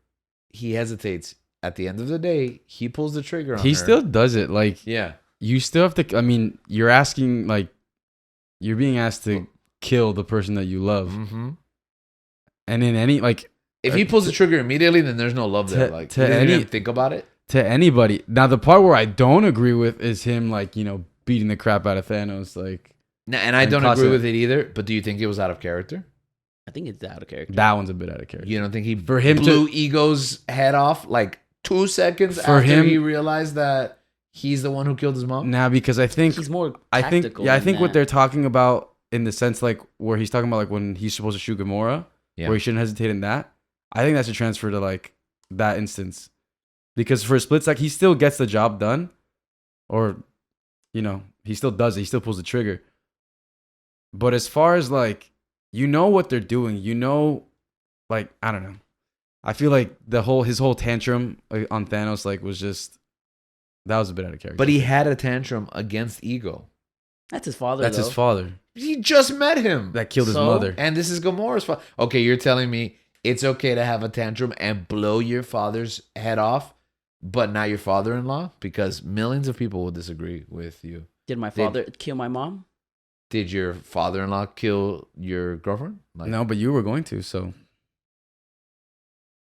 he hesitates. At the end of the day, he pulls the trigger on he her. still does it. Like, Yeah. you still have to. I mean, you're asking, like, you're being asked to kill the person that you love, Mm-hmm. and in any like If he pulls the trigger immediately, then there's no love there. To- Like, to he didn't any- even think about it. to anybody. Now, the part where I don't agree with is him, like, beating the crap out of Thanos. Like, No, and I And don't toss agree it. with it either, but do you think it was out of character? I think it's out of character. that one's a bit out of character. You don't think he For him blew Ego's head off like 2 seconds For after him- he realized that he's the one who killed his mom? Nah, because I think He's more I tactical. think I than think what that. they're talking about in the sense like where he's talking about like when he's supposed to shoot Gamora, Yeah. where he shouldn't hesitate in that. I think that's a transfer to like that instance, because for a split second he still gets the job done, or he still does it. He still pulls the trigger. But as far as like what they're doing, like I don't know. I feel like his whole tantrum on Thanos like was just that was a bit out of character. But he had a tantrum against Ego. That's his father. That's though. his father He just met him. that killed his So? mother. And this is Gamora's fault. Okay, you're telling me it's okay to have a tantrum and blow your father's head off, but not your father-in-law? Because millions of people will disagree with you. Did my father kill my mom? Did your father-in-law kill your girlfriend? Like, No, but you were going to, so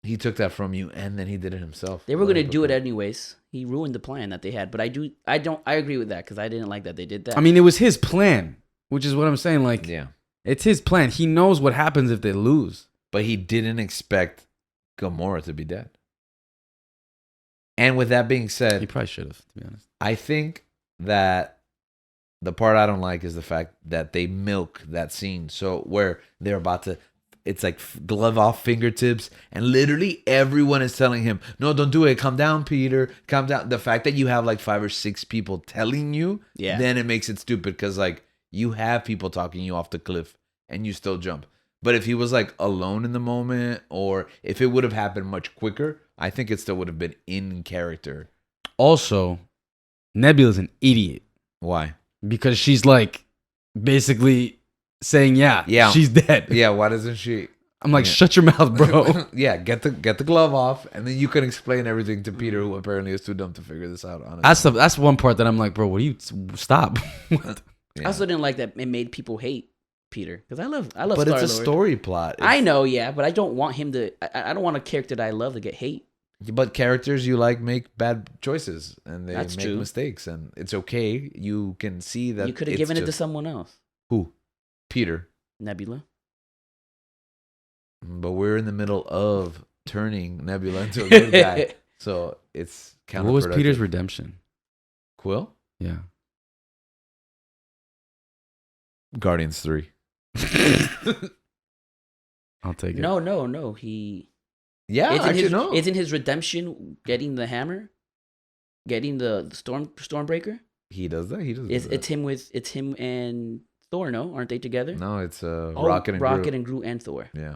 he took that from you, and then he did it himself. They were going to do it anyways. He ruined the plan that they had. But I agree with that because I didn't like that they did that. I mean, it was his plan, which is what I'm saying. Like, Yeah, it's his plan. He knows what happens if they lose. but he didn't expect Gamora to be dead. And with that being He said, probably should have, to be honest. I think that the part I don't like is the fact that they milk that scene. So where they're about to, it's like glove off fingertips, and literally everyone is telling him, "No, don't do it. Calm down, Peter. Calm down." The fact that you have like 5 or 6 people telling you, Yeah. then it makes it stupid because like you have people talking you off the cliff and you still jump. But if he was like alone in the moment, or if it would have happened much quicker, I think it still would have been in character. Also, Nebula's an idiot Why? because she's like basically saying, yeah, she's dead. Yeah, why doesn't she? I'm like, Yeah. shut your mouth, bro. Yeah, get the glove off, and then you can explain everything to Peter, who apparently is too dumb to figure this out. Honestly, That's one part that I'm like, bro, what do you stop? What? I also didn't like that it made people hate Peter because I love but Star-Lord. it's a story plot. I know, yeah, but I don't want him to. I don't want a character that I love to get hate. But characters you like make bad choices, and they That's make true. mistakes, and it's okay. You can see that You could have given it to someone else. who, Peter. Nebula. But we're in the middle of turning Nebula into a good guy, so it's counterproductive. What was Peter's redemption? Quill? Yeah. Guardians 3. I'll take it. No. He. Yeah, actually no. Isn't his redemption getting the hammer, getting the Stormbreaker? He does that. He does. It's him and Thor. No, aren't they together? No, it's Oh, Rocket and Groot. and Groot and Thor. Yeah.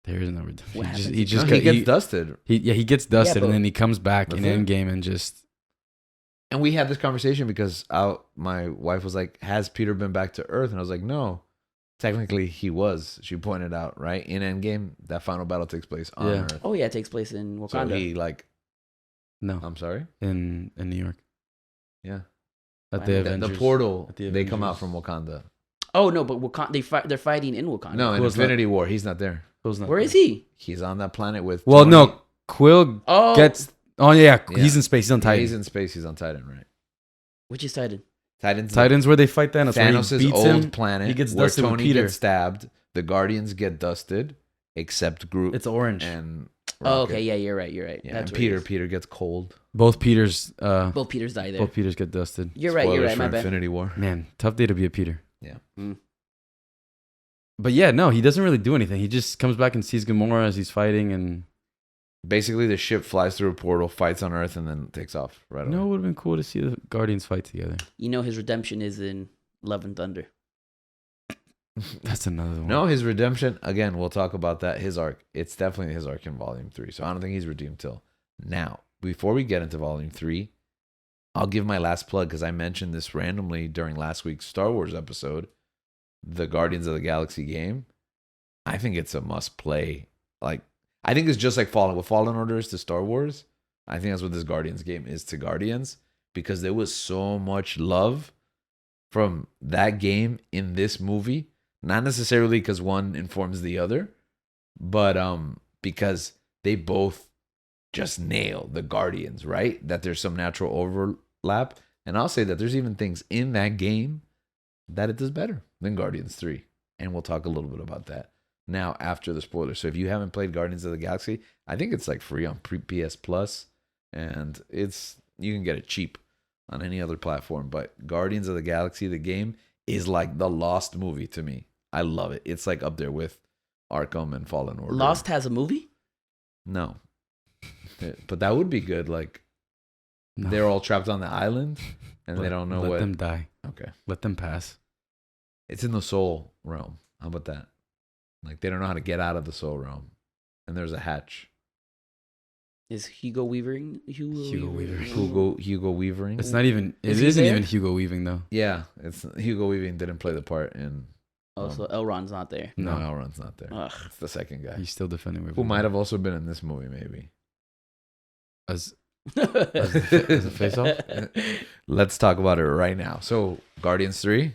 There is no redemption. What happens? He just No, he got- gets dusted. he gets dusted, but- and then he comes back in That's it. Endgame and just And we had this conversation because my wife was like, "Has Peter been back to Earth?" And I was like, "No, technically he was." She pointed out, right, in Endgame, that final battle takes place on Yeah. Earth. Oh yeah, it takes place in So Wakanda. he like, no I'm sorry, in New York yeah, at The- the the Avengers. portal. At the They come out Avengers. from Wakanda. Oh no, but Wakanda they're fighting in Wakanda. No, in Who's Infinity War, he's not there. Who's not Where there? is he? He's on that planet with. Well, Tony. no, Quill Oh, gets. Oh yeah, Yeah. he's in space. He's on Yeah, Titan. he's in space. He's on Titan, right? which is Titan? Titans where they fight Thanos. where he Thanos' beats old him. planet. He gets where dusted with Tony Peter. gets stabbed. The Guardians get dusted, except Groot It's orange. and. Oh, Rocket. okay, yeah, you're right. Yeah, That's and where he Peter. is. Peter gets cold. Both Peters. Both Peters die there. Both Peters get dusted. You're right. You're Spoilers right. My for bad. Infinity War. Man, tough day to be a Peter. Yeah. But yeah, no, he doesn't really do anything. He just comes back and sees Gamora as he's fighting, and Basically, the ship flies through a portal, fights on Earth, and then takes off right no, it away. would have been cool to see the Guardians fight together. You know his redemption is in Love and Thunder. That's another one. No, his redemption, again, we'll talk about that. His arc. It's definitely his arc in Volume 3. So I don't think he's redeemed till now. Before we get into Volume 3, I'll give my last plug because I mentioned this randomly during last week's Star Wars episode, the Guardians of the Galaxy game. I think it's a must play. Like, I think it's just like Fallen. What Fallen Order is to Star Wars, I think that's what this Guardians game is to Guardians, because there was so much love from that game in this movie. Not necessarily because one informs the other, but because they both just nail the Guardians, right? That there's some natural overlap. And I'll say that there's even things in that game that it does better than Guardians 3. And we'll talk a little bit about that. now after the spoilers. So if you haven't played Guardians of the Galaxy, I think it's like free on PS Plus, and you can get it cheap on any other platform. But Guardians of the Galaxy, the game, is like the Lost movie to me. I love it. It's like up there with Arkham and Fallen Order. Lost has a movie? No, but that would be good. Like they're all trapped on the island, and they don't know let what. Let them die. Okay, let them pass. It's in the soul realm. How about that? Like they don't know how to get out of the soul realm, and there's a hatch. Is Hugo Weaving? Hugo Weaving. Hugo Weaving. It's not even. It isn't even Hugo Weaving though. Yeah, it's Hugo Weaving didn't play the part in. Oh, so Elrond's not there. No, Elrond's not there. Ugh. It's the second guy. He's still defending. Who might have also been in this movie, maybe. As a face-off. Let's talk about it right now. So, Guardians 3,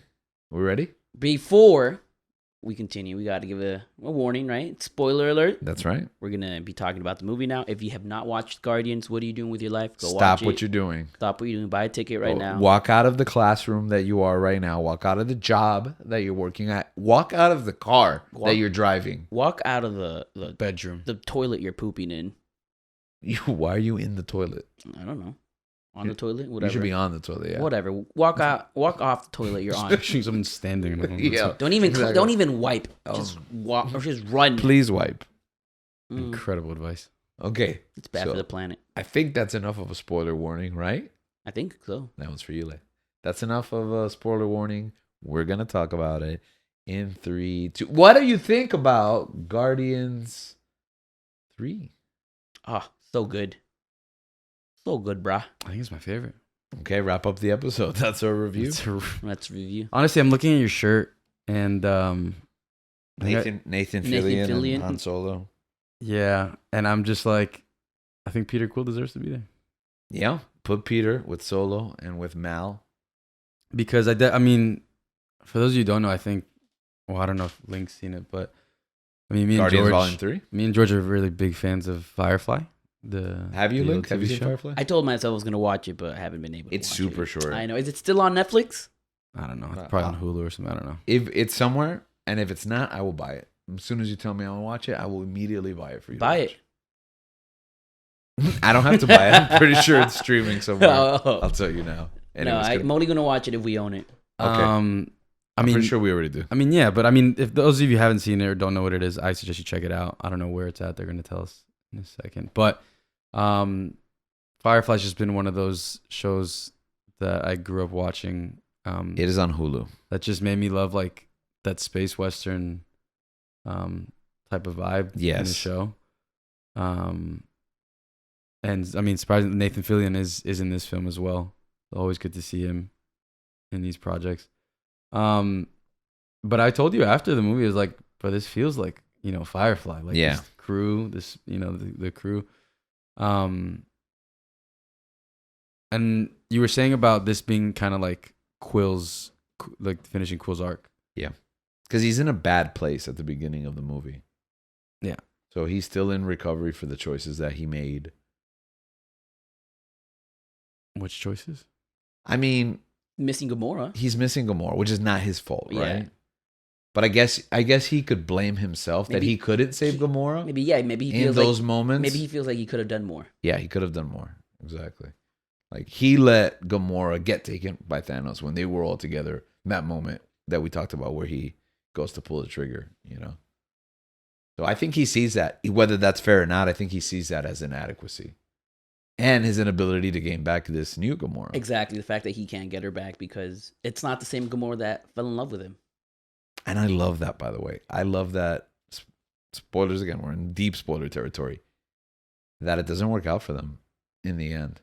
we ready? Before we continue, we got to give a warning, right? Spoiler alert. That's right. We're going to be talking about the movie now. If you have not watched Guardians, what are you doing with your life? Stop what you're doing. Stop what you're doing. Buy a ticket right now. Walk out of the classroom that you are right now. Walk out of the job that you're working at. Walk out of the car that you're driving. Walk out of the bedroom. The toilet you're pooping in. Why are you in the toilet? I don't know. On the toilet? Whatever. You should be on the toilet, yeah. Whatever. Walk off the toilet you're on. Someone standing. Yeah. Don't even wipe. Just walk or just run. Please wipe. Incredible advice. Okay. It's bad for the planet. I think that's enough of a spoiler warning, right? I think so. That one's for you, Lay. That's enough of a spoiler warning. We're going to talk about it in 3, 2. What do you think about Guardians 3? Ah, so good. So good, brah. I think it's my favorite. Okay, wrap up the episode. That's our review. Let's review. Honestly, I'm looking at your shirt and Nathan Fillion and Han Solo. Yeah, and I'm just like, I think Peter Quill deserves to be there. Yeah, put Peter with Solo and with Mal. Because I mean, for those of you who don't know, I think, well, I don't know if Link's seen it, but I mean, Guardians Volume 3? Me and George are really big fans of Firefly. Have you, Link? Have you seen show? Firefly? I told myself I was going to watch it, but I haven't been able to It's watch super it. short. I know. Is it still on Netflix? I don't know. It's probably on Hulu or something. I don't know. If it's somewhere, and if it's not, I will buy it. As soon as you tell me I want to watch it, I will immediately buy it for you. Buy it. I don't have to buy it. I'm pretty sure it's streaming somewhere. Oh. I'll tell you now. Anyways, I'm only going to watch it if we own it. Okay. I'm pretty sure we already do. I mean, yeah, but I mean, if those of you who haven't seen it or don't know what it is, I suggest you check it out. I don't know where it's at. They're going to tell us in a second. But Firefly's just been one of those shows that I grew up watching. It is on Hulu. That just made me love like that space western type of vibe in the show. And I mean, surprisingly, Nathan Fillion is in this film as well. Always good to see him in these projects. But I told you after the movie, I was like, but this feels like, Firefly. Like this crew, the crew. And you were saying about this being kind of like Quill's, like finishing Quill's arc. Yeah. Because he's in a bad place at the beginning of the movie. Yeah. So he's still in recovery for the choices that he made. Which choices? I mean, missing Gamora. He's missing Gamora, which is not his fault, right? Yeah. But I guess he could blame himself that he couldn't save Gamora. Maybe he feels in those moments. Maybe he feels like he could have done more. Yeah, he could have done more. Exactly. Like he let Gamora get taken by Thanos when they were all together. That moment that we talked about where he goes to pull the trigger, So I think he sees that. Whether that's fair or not, I think he sees that as inadequacy. And his inability to gain back this new Gamora. Exactly. The fact that he can't get her back because it's not the same Gamora that fell in love with him. And I love that, by the way. I love that. Spoilers again. We're in deep spoiler territory. That it doesn't work out for them in the end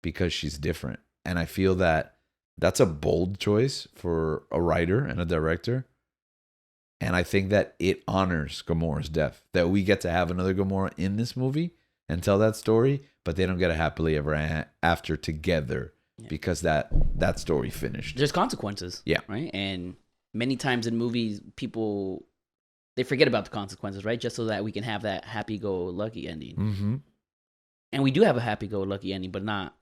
because she's different. And I feel that that's a bold choice for a writer and a director. And I think that it honors Gamora's death. That we get to have another Gamora in this movie and tell that story, but they don't get a happily ever after together because that story finished. There's consequences. Yeah. Right? And many times in movies, people, they forget about the consequences, right? Just so that we can have that happy-go-lucky ending. Mm-hmm. And we do have a happy-go-lucky ending, but not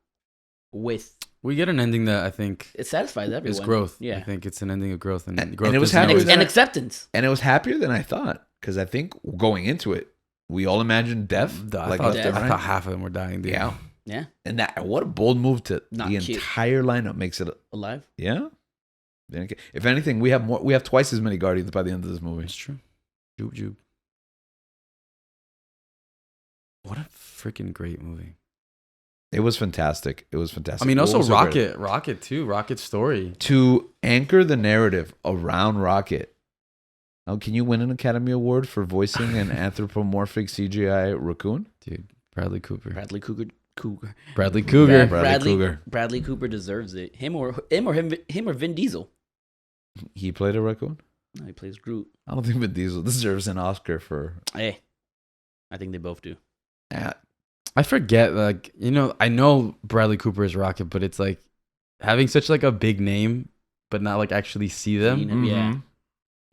with We get an ending that I think It satisfies everyone. is growth. Yeah. I think it's an ending of growth, and And growth it was isn't happy always- with And that. acceptance. And it was happier than I thought because I think going into it, we all imagined death. I like thought, left and I right. thought half of them were dying. Dude. Yeah. Yeah. And that what a bold move to Not the cute. entire lineup makes it. Alive. Yeah. If anything, we have twice as many Guardians by the end of this movie. It's true. Joop joop. What a freaking great movie. It was fantastic. It was fantastic. I mean, What also was so great? Rocket too. Rocket's story. To anchor the narrative around Rocket. Oh, can you win an Academy Award for voicing an anthropomorphic CGI raccoon? Dude, Bradley Cooper. Bradley Cougar. Bradley Cougar. Bradley Cooper deserves it. Him or Vin Diesel. He played a raccoon? No, he plays Groot. I don't think Vin Diesel deserves an Oscar for. Hey, I think they both do. I forget, like, I know Bradley Cooper is Rocket, but it's like having such like a big name, but not like actually see them. Seen him, yeah.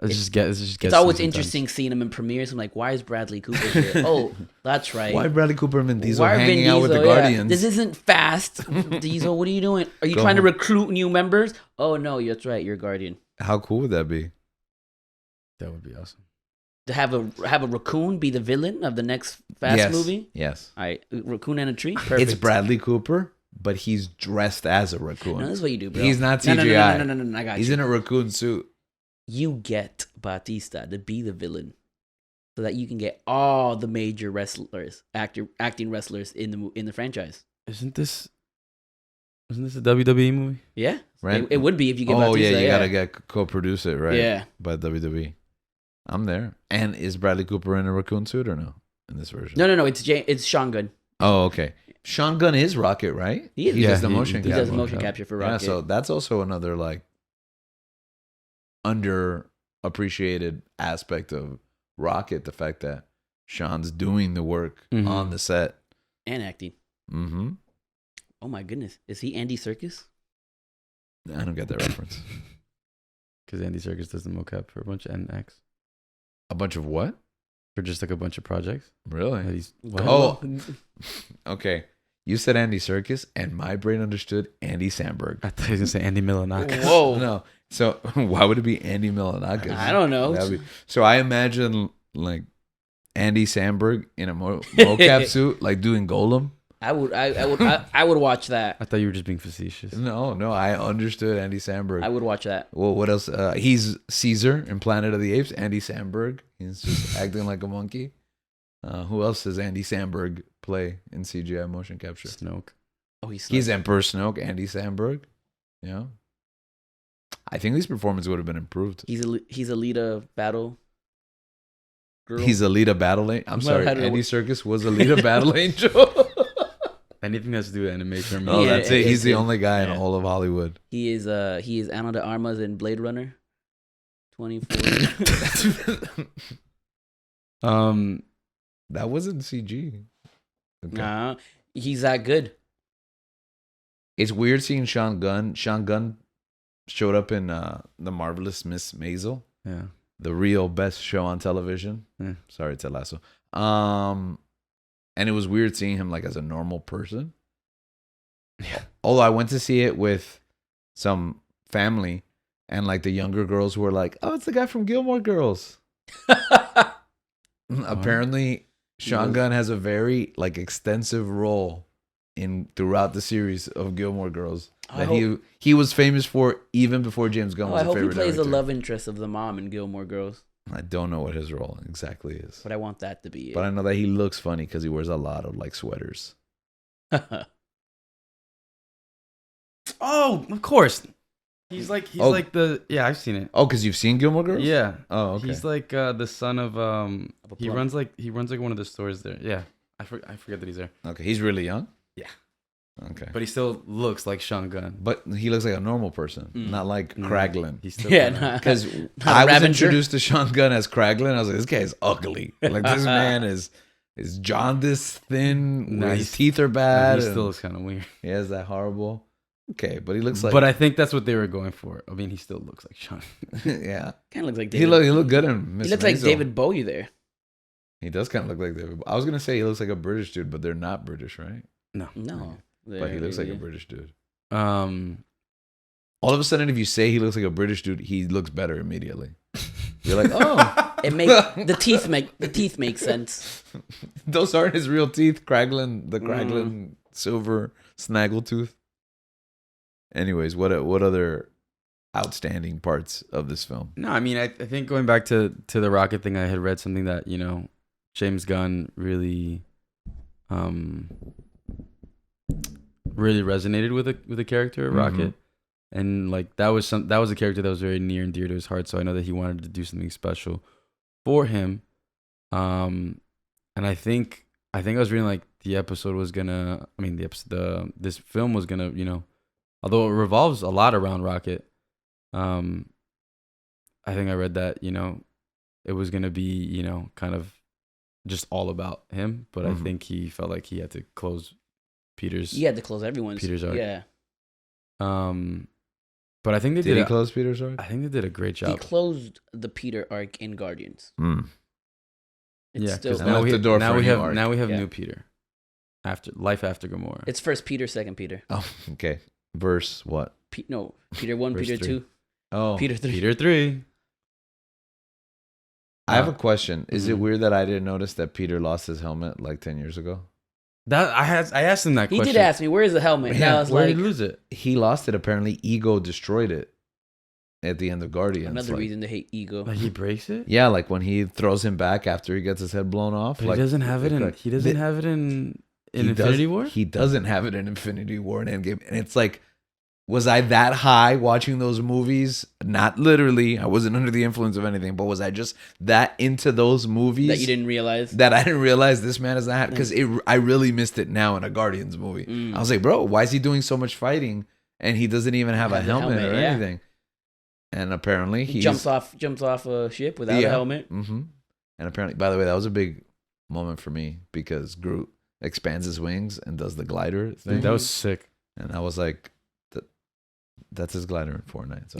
It's always interesting seeing him in premieres. I'm like, why is Bradley Cooper here? Oh, that's right. Why Bradley Cooper and Vin Diesel Why are hanging Vin out with the Diesel? Yeah. Guardians? This isn't fast. Diesel, what are you doing? Are you Go trying to home. recruit new members? Oh no, that's right. You're a Guardian. How cool would that be? That would be awesome. To have a raccoon be the villain of the next Fast Yes. movie. Yes. All right, raccoon and a tree. Perfect. It's Bradley Cooper, but he's dressed as a raccoon. No, this is what you do, bro. He's not No, CGI. no, I got He's you. in a raccoon suit. You get Batista to be the villain, so that you can get all the major wrestlers, acting wrestlers in the franchise. Isn't this a WWE movie? Yeah, Right? it would be if you get. Oh Batista, yeah, you gotta get co-produce it, right? Yeah. By WWE. I'm there. And is Bradley Cooper in a raccoon suit or no? In this version? No. It's Sean Gunn. Oh, okay. Sean Gunn is Rocket, right? He is. He Yeah, does the motion He capture. does motion capture for Rocket. Yeah, so that's also another like underappreciated aspect of Rocket, the fact that Sean's doing the work Mhm. on the set. and acting. Mm-hmm. Oh my goodness, is he Andy Serkis? I don't get that reference. Because Andy Serkis does the mocap for a bunch of NX. A bunch of what? For just like a bunch of projects. That Really? he's Oh. Okay. You said Andy Serkis, and my brain understood Andy Samberg. I thought he was gonna say Andy Milonakis. Whoa. No. So why would it be Andy Milonakis? I don't know. That'd be- so I imagine like Andy Samberg in a mocap suit, like doing Golem. I would watch that. I thought you were just being facetious. No, I understood Andy Samberg. I would watch that. Well, what else? He's Caesar in Planet of the Apes. Andy Samberg. He's just acting like a monkey. Who else does Andy Samberg play in CGI motion capture? Snoke. Oh, he's He's Emperor Snoke. Andy Samberg. Yeah. I think his performance would have been improved. he's a leader battle. Girl. He's Alita Battle Angel. I'm Well, sorry, I don't know Andy what- Serkis was Alita Battle Angel. Anything that's to do with animation. Oh, Yeah, that's it. He's it's the him. only guy in Yeah. all of Hollywood. He is Ana de Armas in Blade Runner 24. That wasn't CG. Okay. Nah, he's that good. It's weird seeing Sean Gunn. Sean Gunn showed up in The Marvelous Miss Maisel, Yeah. the real best show on television. Yeah. Sorry, Ted Lasso. And it was weird seeing him like as a normal person. Yeah. Although I went to see it with some family, and like the younger girls were like, "Oh, it's the guy from Gilmore Girls." Apparently, Sean Gunn has a very like extensive role throughout the series of Gilmore Girls that he was famous for even before James Gunn was I a hope he favorite plays director. the love interest of the mom in Gilmore Girls, I don't know what his role exactly is, but I want that to be it. but I know that he looks funny because he wears a lot of like sweaters. Oh, of course. He's like Oh. like the I've seen it. Oh, because you've seen Gilmore Girls? Yeah. Oh, okay. He's like the son of a he plum. runs like one of the stores there. Yeah. I forget that he's there. Okay, he's really young. Yeah. Okay, But he still looks like Sean Gunn. but he looks like a normal person, not like Kraglin. He's still Yeah, kinda- nah. Because Not I a was Ravager. introduced to Sean Gunn as Kraglin. I was like, this guy is ugly. Like this man is jaundiced, thin. Nah, his he's- teeth are bad. he still and looks kind of weird. he has that horrible. Okay, but he looks like. But I think that's what they were going for. I mean, he still looks like Sean. yeah, Kind of looks like he David. looked good in Miss He looks like Maisel. David Bowie there. He does kind of look like David. I was gonna say he looks like a British dude, but they're not British, right? No. No, But he looks like a British dude. All of a sudden, if you say he looks like a British dude, he looks better immediately. You're like, oh, the teeth make sense. Those aren't his real teeth. Kraglin silver snaggletooth. Anyways, what other outstanding parts of this film? No, I mean, I think going back to the Rocket thing, I had read something that, you know, James Gunn really resonated with the character Rocket. And like that was a character that was very near and dear to his heart. So I know that he wanted to do something special for him. And I think I was reading like this film was gonna, you know, although it revolves a lot around Rocket. I think I read that, you know, it was gonna be, you know, kind of just all about him. But I think he felt like he had to close Peter's. He had to close everyone's. Peter's arc. Yeah. But I think they did he close Peter's arc? I think they did a great job. He closed the Peter arc in Guardians. Yeah, because now we have Yeah. new Peter. After Gamora. It's first Peter, second Peter. Oh, okay. Verse what? Peter 1, Verse Peter 3. 2, Oh, Peter 3. Peter 3. I have a question. Is it weird that I didn't notice that Peter lost his helmet like 10 years ago? That I asked him that He question. did ask me, "Where's the helmet?" And I was Where like, did he lose it? He lost it. Apparently, Ego destroyed it at the end of Guardians. another reason to hate Ego. Like he breaks it? Yeah, like when he throws him back after he gets his head blown off. But like, he doesn't have it in. He doesn't have it in Infinity War. He doesn't have it in Infinity War and Endgame, and it's like, was I that high watching those movies? Not literally. I wasn't under the influence of anything, but was I just that into those movies That you didn't realize? that I didn't realize this man is not? Because I really missed it now in a Guardians movie. I was like, bro, why is he doing so much fighting and he doesn't even have a helmet or anything? And apparently he jumps off a ship without a helmet. And apparently, by the way, that was a big moment for me because Groot expands his wings and does the glider thing. That was sick. And I was like, that's his glider in Fortnite. So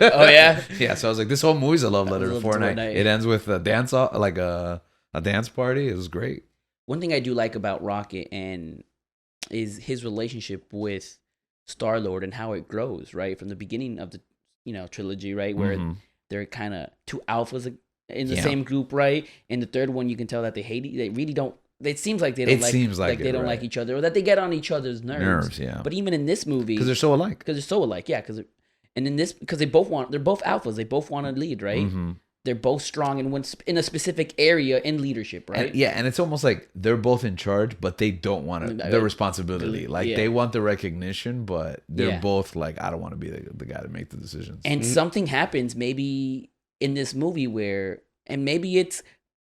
Oh yeah, yeah. So I was like, this whole movie's a love letter to Fortnite. It ends with a dance, like a dance party. It was great. One thing I do like about Rocket and is his relationship with Star-Lord and how it grows, right? From the beginning of the, you know, trilogy, right? Where they're kind of two alphas in the same group, right? And the third one, you can tell that they really don't. It seems like they don't they don't like each other, or that they get on each other's nerves. Yeah. But even in this movie, because they're so alike. Yeah. Because they're both alphas. They both want to lead, right? They're both strong in a specific area in leadership, right? And it's almost like they're both in charge, but they don't want the responsibility. Like they want the recognition, but they're both like, I don't want to be the guy to make the decisions. And something happens maybe in this movie where, and maybe it's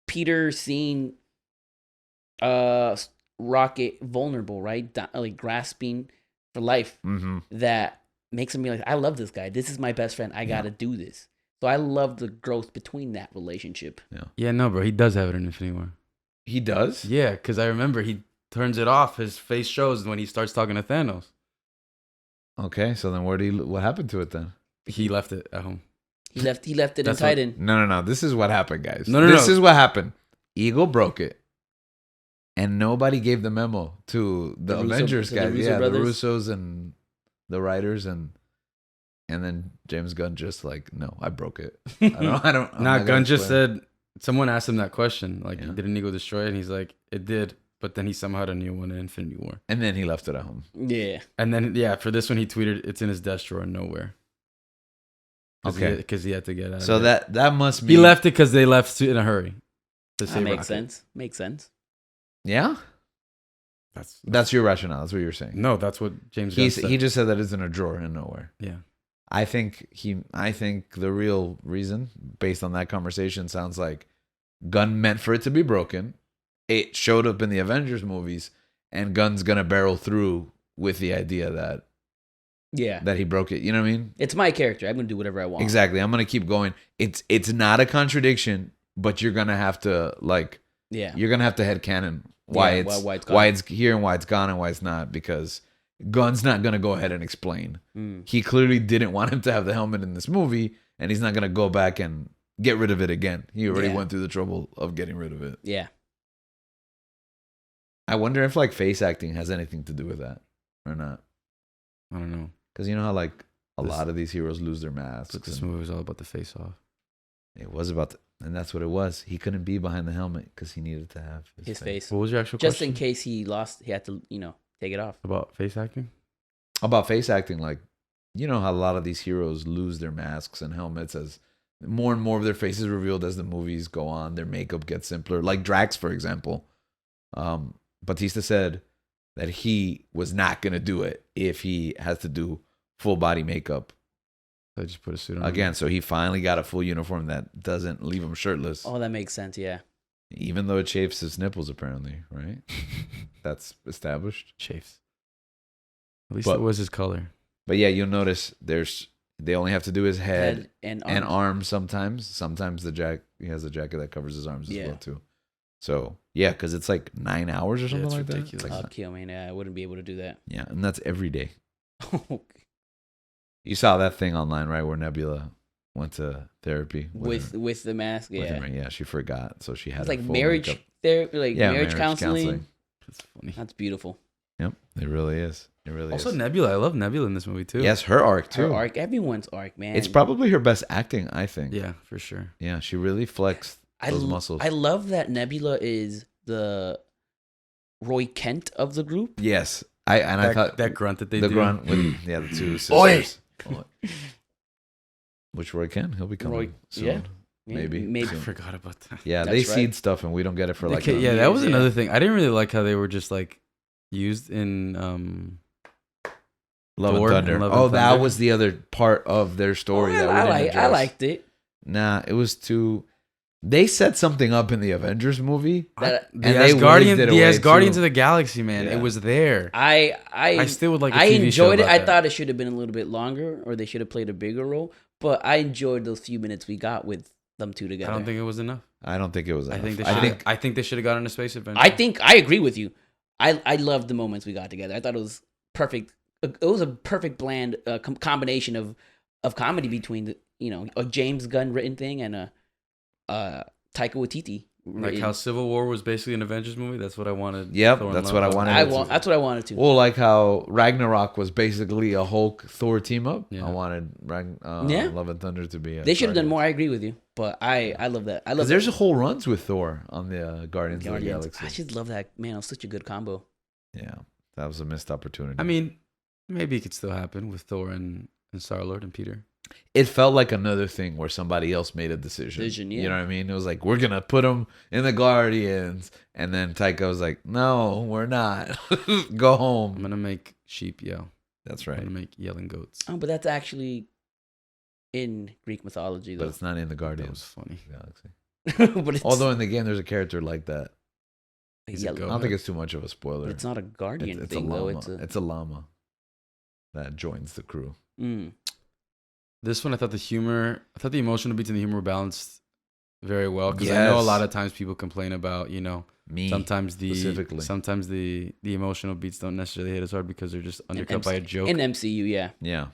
Peter seeing Rocket vulnerable, right? Like grasping for life, that makes him be like, I love this guy. This is my best friend. I gotta do this. So I love the growth between that relationship. Yeah, no, bro. He does have it in Infinity War. He does? Yeah, because I remember he turns it off. His face shows when he starts talking to Thanos. Okay, so then what happened to it then? He left it at home. He left it in Titan. No. This is what happened, guys. No. This is what happened. Eagle broke it. And nobody gave the memo to the Avengers guys. The Russos and the writers, and then James Gunn just like, no, I broke it. Gunn just said, someone asked him that question, like, didn't Ego destroy it? And he's like, it did, but then he somehow had a new one in Infinity War. And then he left it at home. Yeah. And then, for this one, he tweeted, it's in his desk drawer nowhere. Okay. Because he had to get out of it. that must be... He left it because they left in a hurry. That makes sense. Makes sense. Yeah? That's your rationale. That's what you're saying. No, that's what James Gunn said. He just said that it's in a drawer in nowhere. Yeah. I think the real reason, based on that conversation, sounds like Gunn meant for it to be broken. It showed up in the Avengers movies, and Gunn's gonna barrel through with the idea that he broke it. You know what I mean? It's my character. I'm gonna do whatever I want. Exactly. I'm gonna keep going. It's not a contradiction, but you're gonna have to you're gonna have to headcanon why it's here and why it's gone and why it's not, because Gunn's not gonna go ahead and explain. He clearly didn't want him to have the helmet in this movie, and he's not gonna go back and get rid of it again. He already went through the trouble of getting rid of it. Yeah. I wonder if face acting has anything to do with that or not. I don't know. Because you know how like a This- lot of these heroes lose their masks. But this and movie was all about the face off. it was about, and that's what it was. He couldn't be behind the helmet because he needed to have His face. What was your actual Just question? in case he lost, he had to, take it off. About face acting? About face acting, like you know how a lot of these heroes lose their masks and helmets as more and more of their faces revealed as the movies go on. Their makeup gets simpler. Like Drax, for example. Batista said that he was not gonna do it if he has to do full body makeup I just put a suit on. again. So he finally got a full uniform that doesn't leave him shirtless, Oh, that makes sense. Yeah. even though it chafes his nipples. Apparently, right? That's established. Chafes. At least But- it was his color. But yeah, you'll notice they only have to do his head and and arms. arms sometimes. Sometimes he has a jacket that covers his arms as Yeah. well too. So yeah, because it's like 9 hours or something it's like ridiculous. that. It's I'll like, kill me. Yeah, I wouldn't be able to do that. yeah, and that's every day. You saw that thing online, right? Where Nebula went to therapy with the mask. with Yeah. her. Yeah, she forgot, so she had It's her like full marriage makeup. therapy, like Yeah, marriage counseling. That's funny. That's beautiful. Yep, it really is. It really Also, is. Nebula. I love Nebula in this movie too. Yes, her arc too. Her arc, everyone's arc, man. It's probably her best acting, I think. Yeah, for sure. Yeah, she really flexed those muscles. I love that Nebula is the Roy Kent of the group. Yes, I thought that grunt that they the do. grunt with the two sisters. Oi! Oi. Which Roy Ken? He'll be coming Roy- soon. yeah. Maybe. Maybe. I soon. forgot about that. Yeah, That's they right. seed stuff and we don't get it for like. Okay, yeah, that years, was yeah. another thing. I didn't really like how they were just like used in Love and Thor Thunder. and Love Oh, and that Thunder. was the other part of their story that we didn't I address. liked it. Nah, it was too. They set something up in the Avengers movie. That And they waved it away, Asgardians too. of the Galaxy, man. Yeah. It was there. I still would like a I TV show enjoyed it. about I that. thought it should have been a little bit longer, or they should have played a bigger role. But I enjoyed those few minutes we got with them two I together. don't think it was enough. I don't think it was. I think they enough. should. I think they should have gotten a space adventure. I agree with you. I loved the moments we got together. I thought it was perfect. It was a perfect blend, combination of comedy between a James Gunn written thing and a Taika Waititi. like written. how Civil War was basically an Avengers movie. That's what I wanted. Yep, Thor and that's Love. what I wanted. That's what I wanted to. Well, like how Ragnarok was basically a Hulk Thor team up. Yeah. I wanted Yeah. Love and Thunder to be. They should have done more. I agree with you, but I love that. I love. Because there's a whole runs with Thor on the Guardians of the Guardians. Galaxy. I just love that, man. It was such a good combo. Yeah, that was a missed opportunity. I mean, maybe it could still happen with Thor and Star Lord and Peter. it felt like another thing where somebody else made a decision. Yeah. You know what I mean? It was like, we're gonna put them in the Guardians, and then Taika was like, no, we're not. Go I'm home. gonna make sheep yell. That's I'm right. gonna make yelling goats. Oh, but that's actually in Greek mythology, But though. it's not in the That Guardians was funny. of the Galaxy. but it's Although in the game there's a character like that. He's a yellow. goat. I don't think it's too much of a spoiler. But it's not a guardian It's thing, a though. llama. It's a llama that joins the crew. This one, I thought the emotional beats and the humor were balanced very well. Because I know a Yes. lot of times people complain about, Me sometimes specifically. the emotional beats don't necessarily hit as hard because they're just undercut by a joke. In MCU, yeah. Yeah.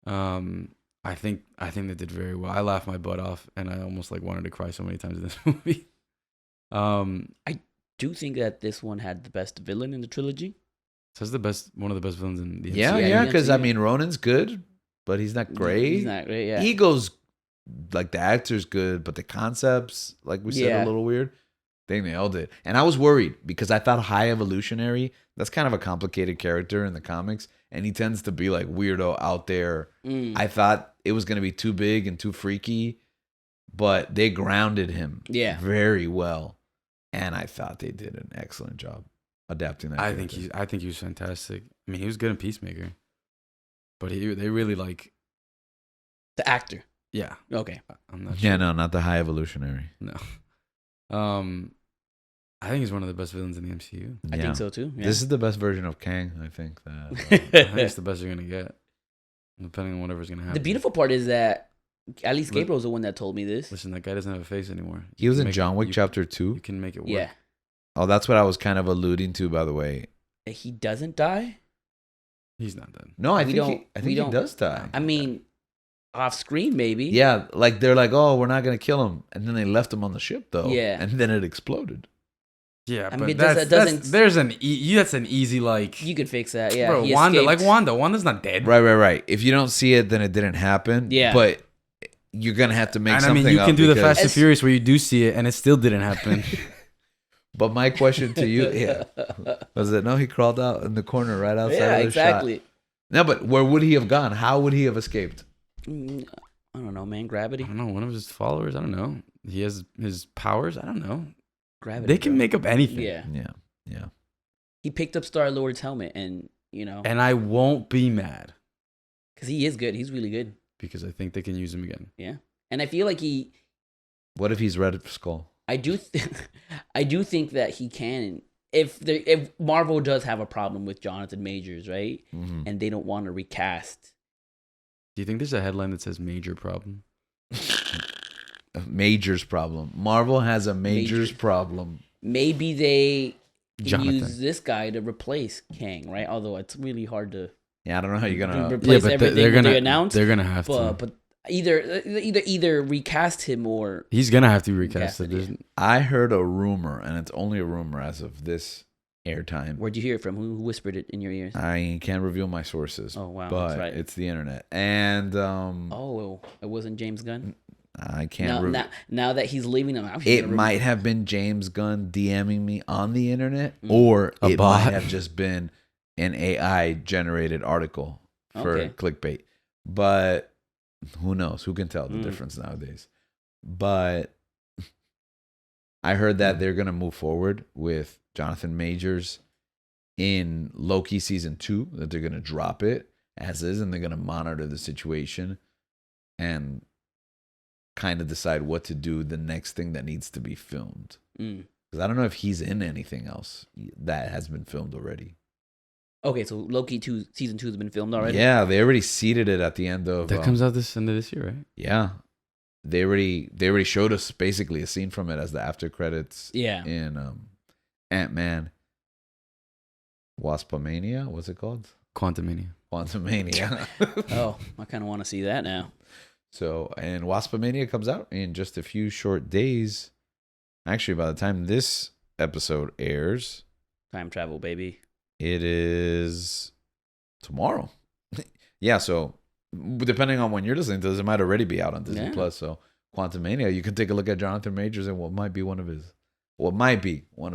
I think they did very well. I laughed my butt off, and I almost wanted to cry so many times in this movie. Do you think that this one had the best villain in the trilogy? So it's one of the best villains in the Yeah, MCU. Yeah, because MCU. I mean Ronan's good, but he's not great. He's not great, yeah. Ego's like the actor's good, but the concepts, like we said, Yeah. a little weird. They nailed it. And I was worried because I thought High Evolutionary, that's kind of a complicated character in the comics, and he tends to be like weirdo out there. I thought it was going to be too big and too freaky, but they grounded him Yeah. very well. And I thought they did an excellent job adapting that. I character. think he was fantastic. I mean, he was good in Peacemaker, but they really The actor. yeah. Okay. I'm not sure. Yeah, no, not the High Evolutionary. No. I think he's one of the best villains in the MCU. I think so, too. Yeah. This is the best version of Kang, I think. I think it's the best you're gonna get, depending on whatever's gonna happen. The beautiful part is that at least Look- Gabriel's the one that told me this. Listen, that guy doesn't have a face anymore. He was You in can make- John Wick you- Chapter You 2. can make it work. Yeah. Oh, that's what I was kind of alluding to, by the way. That he doesn't die? He's not done. No, I We think don't- he, I we think he don't- does die. I mean, off screen, maybe. Yeah, like they're like, oh, we're not gonna kill him, and then they left him on the ship though. Yeah. and then it exploded. Yeah, I but mean, that's doesn't. there's that's an easy like. You could fix that. Yeah, Bro, he Wanda's escaped. not dead. Right. If you don't see it, then it didn't happen. Yeah. But you're gonna have to make And I something mean, you up can do the because- Fast and Furious where you do see it and it still didn't happen. But my question to you, was it no? He crawled out in the corner right outside Yeah, of the exactly. shot. No, but where would he have gone? How would he have escaped? I don't know, man. Gravity. I don't know. One of his followers. I don't know. He has his powers. I don't know. Gravity. They can bro. make up anything. Yeah. Yeah. He picked up Star Lord's helmet, and And I won't be mad because he is good. He's really good. because I think they can use him again. Yeah, and I feel like What if he's Red Skull? I do think that he can. If Marvel does have a problem with Jonathan Majors, right, Mm-hmm. and they don't want to recast. Do you think there's a headline that says major problem? A Major's problem. Marvel has a Major's problem. Maybe they can Jonathan. use this guy to replace Kang, right? Although it's really hard to Yeah, I don't know how you're gonna. replace everything when they announce. They're gonna have to. But either recast him or He's gonna have to be recasted. Recasted, There's- I heard a rumor, and it's only a rumor as of this airtime. where'd you hear it from? Who whispered it in your ears? I can't reveal my sources. Oh wow, but that's right. it's the internet, and Oh, it wasn't James Gunn. I can't. Now that he's leaving him, It might have been James Gunn DMing me on the internet, Mm. or A it bot. might have just been an AI generated article for Okay. clickbait. But who knows? Who can tell the Mm. difference nowadays? But I heard that they're gonna move forward with Jonathan Majors in Loki season 2. That they're gonna drop it as is, and they're gonna monitor the situation and kind of decide what to do the next thing that needs to be filmed. Mm. Because I don't know if he's in anything else that has been filmed already. Okay, so Loki season 2 has been filmed already. Yeah, they already seeded it at the end of. that comes out this end of this year, right? Yeah, they already showed us basically a scene from it as the after credits. Yeah. In Ant-Man, Waspomania. What's it called? Quantumania. Quantumania. Oh, I kind of want to see that now. So, and Waspomania comes out in just a few short days. Actually, by the time this episode airs, Time travel, baby. it is tomorrow. Yeah, so depending on when you're listening to this, it might already be out on Disney Yeah. Plus. So, Quantumania, you can take a look at Jonathan Majors and what might be one of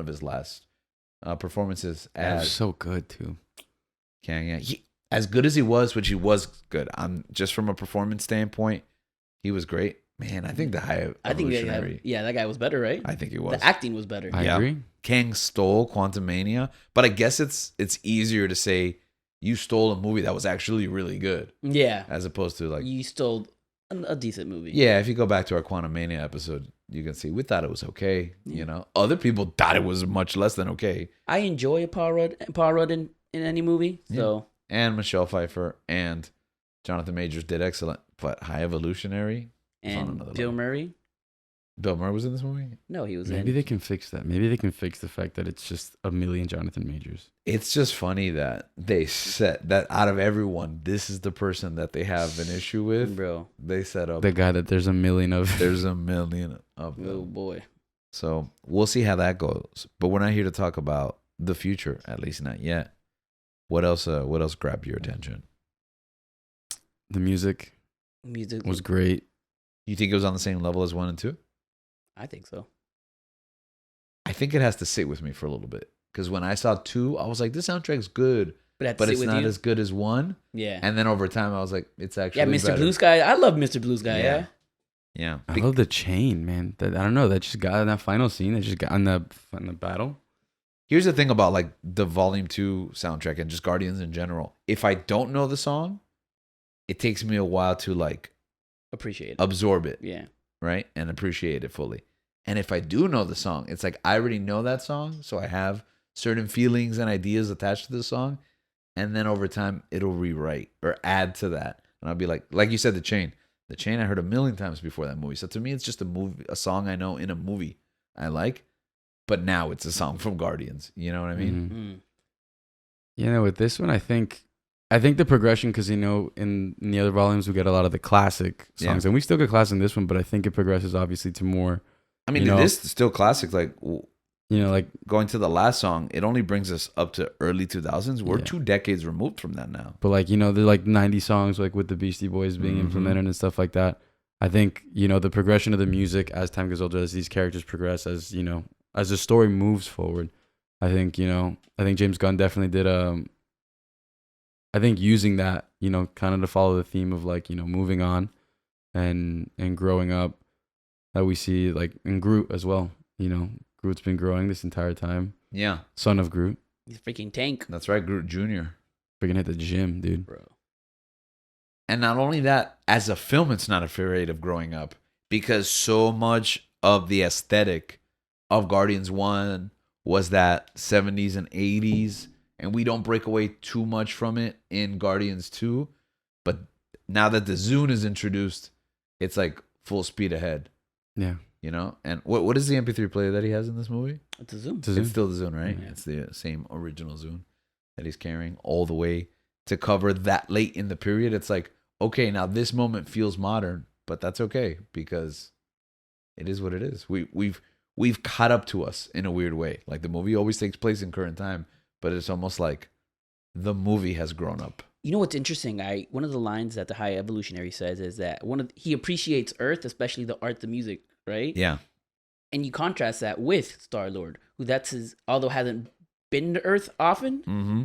his last performances That was as so good too. Kang. Yeah, as good as he was, which he was good. Just from a performance standpoint, he was great. Man, I think the High I think Evolutionary. that guy was better, right? I think he was. The acting was better. I Yeah. agree. Kang stole Quantumania, but I guess it's easier to say you stole a movie that was actually really good Yeah. as opposed to like You stole a decent movie. yeah. If you go back to our Quantumania episode, you can see we thought it was okay. You know, other people thought it was much less than okay. I enjoy Paul Rudd in any movie. So And Michelle Pfeiffer and Jonathan Majors did excellent, but High Evolutionary. on and another Bill level. Murray. Bill Murray was in this movie. No, he was Maybe in. they can fix that. Maybe they can fix the fact that it's just a million Jonathan Majors. It's just funny that they set that out of everyone, this is the person that they have an issue with. Bro. They set up. The guy that there's a million of. There's a million of them. Oh boy. So we'll see how that goes. But we're not here to talk about the future, at least not yet. What else grabbed your attention? The music Music was great. You think it was on the same level as 1 and 2? I think so. I think it has to sit with me for a little bit. Because when I saw 2, I was like, this soundtrack's good, But but it's not you. as good as 1. Yeah. And then over time, I was like, it's actually Yeah, Mr. better. Blue Sky. I love Mr. Blue Sky. Yeah. Yeah. I love the chain, man. That I don't know. That just got in that final scene. That just got in the battle. Here's the thing about like the Volume 2 soundtrack and just Guardians in general. If I don't know the song, it takes me a while to like Appreciate it. absorb it, Yeah. right? And appreciate it fully. And if I do know the song, it's like I already know that song, so I have certain feelings and ideas attached to the song, and then over time it'll rewrite or add to that. And I'll be like you said, The Chain. The Chain I heard a million times before that movie. So to me it's just a song I know in a movie I like, but now it's a song from Guardians. You know what I mean? Mhm. Mm. You know, with this one, I think the progression, because in the other volumes we get a lot of the classic songs, and we still get classic in this one, but I think it progresses obviously to more. I mean, You know- it is still classic. Like you know, like going to the last song, it only brings us up to early 2000s. We're Yeah. 2 decades removed from that now. but like, you know, they're like 90 songs like with the Beastie Boys being Mhm. implemented and stuff like that. I think, you know, the progression of the music as time goes older, as these characters progress, as, you know, as the story moves forward, I think, you know, I think James Gunn definitely did I think using that, you know, kind of to follow the theme of like, you know, moving on and growing up, that we see like in Groot as well. You know, Groot's been growing this entire time. Yeah, Son of Groot. He's a freaking tank, that's right, Groot Jr. Freaking hit the gym, dude. bro. And not only that, as a film, it's not afraid of growing up because so much of the aesthetic of Guardians 1 was that 70s and 80s, and we don't break away too much from it in Guardians 2. But now that the Zune is introduced, it's like full speed ahead, Yeah. you know? And what is the MP3 player that he has in this movie? It's a zoom. It's a It's Zune. still the Zune, right? Yeah. It's the same original Zune that he's carrying all the way to cover that late in the period. It's like, okay, now this moment feels modern, but that's okay because it is what it is. We've caught up to us in a weird way. Like the movie always takes place in current time, but it's almost like the movie has grown up. You know what's interesting? One of the lines that the High Evolutionary says is that he appreciates Earth, especially the art, the music, right? Yeah. And you contrast that with Star-Lord, who although hasn't been to Earth often, Mm-hmm.